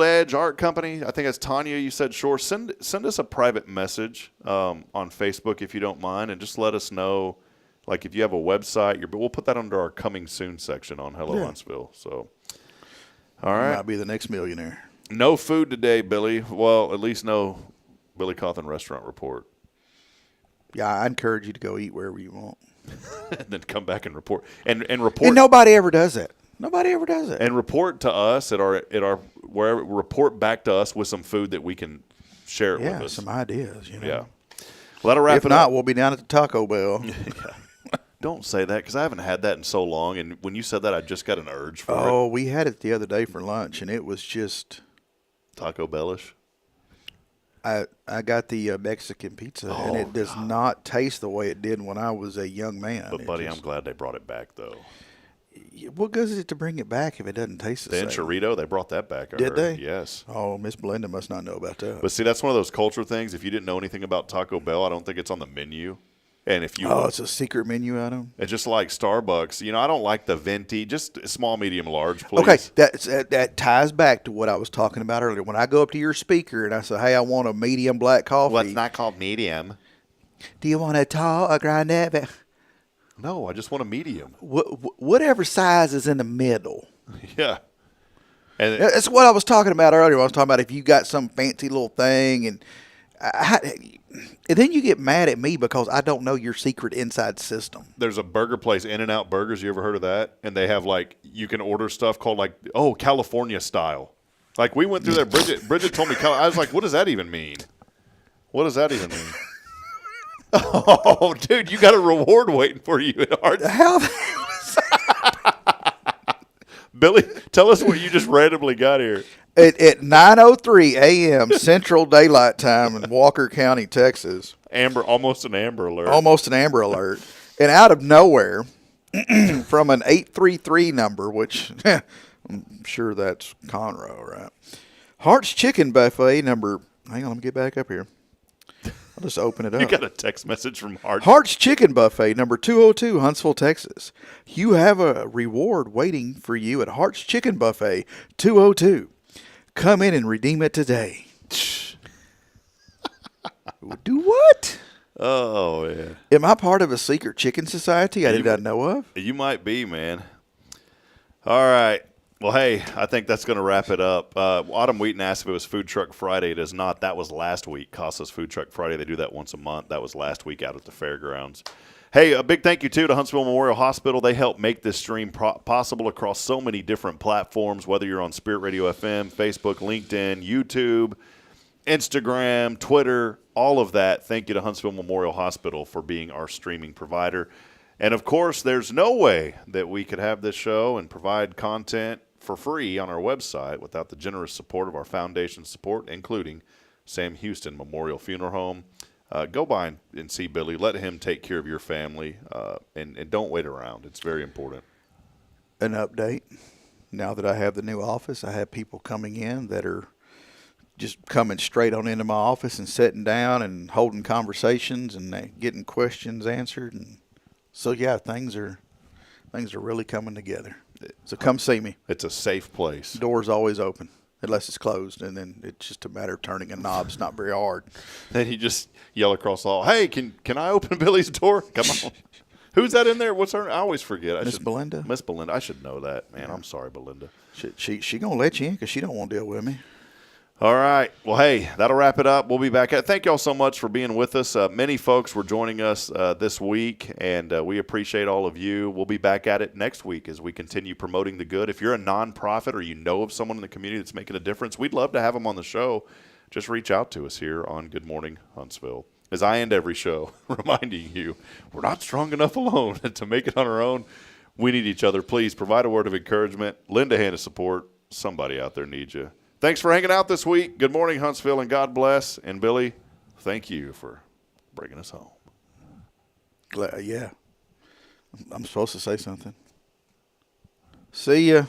Edge Art Company, I think that's Tanya, you said, sure. Send us a private message on Facebook if you don't mind, and just let us know. Like if you have a website, we'll put that under our coming soon section on Hello Huntsville. So, all right. You might be the next millionaire. No food today, Billy. Well, at least no Billy Cawthon restaurant report. Yeah, I encourage you to go eat wherever you want. And then come back and report. And report. And nobody ever does that. Nobody ever does it. And report to us at our wherever. Report back to us with some food that we can share it with us. Yeah, some ideas. Yeah. Well, that'll wrap it up. If not, we'll be down at the Taco Bell. Don't say that because I haven't had that in so long. And when you said that, I just got an urge for it. Oh, we had it the other day for lunch, and it was just Taco Bellish. I got the Mexican pizza, and it does not taste the way it did when I was a young man. But, buddy, I'm glad they brought it back, though. What good is it to bring it back if it doesn't taste the same? The Enchilito, they brought that back. Did they? Yes. Oh, Miss Belinda must not know about that. But see, that's one of those culture things. If you didn't know anything about Taco Bell, I don't think it's on the menu. And if you it's a secret menu item. It's just like Starbucks. I don't like the venti. Just small, medium, large, please. Okay, that ties back to what I was talking about earlier. When I go up to your speaker and I say, "Hey, I want a medium black coffee." Well, it's not called medium. Do you want a tall, a grande? No, I just want a medium. Whatever size is in the middle. Yeah. And that's what I was talking about earlier. I was talking about if you got some fancy little thing and then you get mad at me because I don't know your secret inside system. There's a burger place, In-N-Out Burgers. You ever heard of that? And they have you can order stuff called California style. Like we went through there. Bridget told me. I was like, what does that even mean? What does that even mean? Oh, dude, you got a reward waiting for you at Art. How? Billy, tell us what you just randomly got here. At 9:03 a.m. Central Daylight Time in Walker County, Texas. Almost an Amber Alert. Almost an Amber Alert. And out of nowhere, from an 833 number, which I'm sure that's Conroe, right? Hart's Chicken Buffet number. Hang on, let me get back up here. I'll just open it up. You got a text message from Hart's. Hart's Chicken Buffet, number 202, Huntsville, Texas. You have a reward waiting for you at Hart's Chicken Buffet, 202. Come in and redeem it today. Do what? Oh, yeah. Am I part of a secret chicken society I did not know of? You might be, man. All right. Well, hey, I think that's going to wrap it up. Autumn Wheaton asked if it was Food Truck Friday. It is not. That was last week. Costas Food Truck Friday. They do that once a month. That was last week out at the fairgrounds. Hey, a big thank you, too, to Huntsville Memorial Hospital. They help make this stream possible across so many different platforms, whether you're on Spirit Radio FM, Facebook, LinkedIn, YouTube, Instagram, Twitter, all of that. Thank you to Huntsville Memorial Hospital for being our streaming provider. And, of course, there's no way that we could have this show and provide content for free on our website without the generous support of our foundation support, including Sam Houston Memorial Funeral Home. Go by and see Billy. Let him take care of your family, and don't wait around. It's very important. an update. Now that I have the new office, I have people coming in that are just coming straight on into my office and sitting down and holding conversations and getting questions answered. And so, yeah, things are really coming together. So come see me. It's a safe place. Door's always open unless it's closed, and then it's just a matter of turning a knob. It's not very hard. Then you just yell across the hall, "Hey, can I open Billy's door? Come on." Who's that in there? What's her? I always forget. Miss Belinda. Miss Belinda. I should know that, man. I'm sorry, Belinda. She gonna let you in because she don't want to deal with me. All right. Well, hey, that'll wrap it up. We'll be back. Thank y'all so much for being with us. Many folks were joining us this week, and we appreciate all of you. We'll be back at it next week as we continue promoting the good. If you're a nonprofit or you know of someone in the community that's making a difference, we'd love to have them on the show. Just reach out to us here on Good Morning Huntsville. As I end every show, reminding you, we're not strong enough alone to make it on our own. We need each other. Please provide a word of encouragement. Lend a hand of support. Somebody out there needs you. Thanks for hanging out this week. Good morning, Huntsville, and God bless. And Billy, thank you for bringing us home. Yeah. I'm supposed to say something. See ya.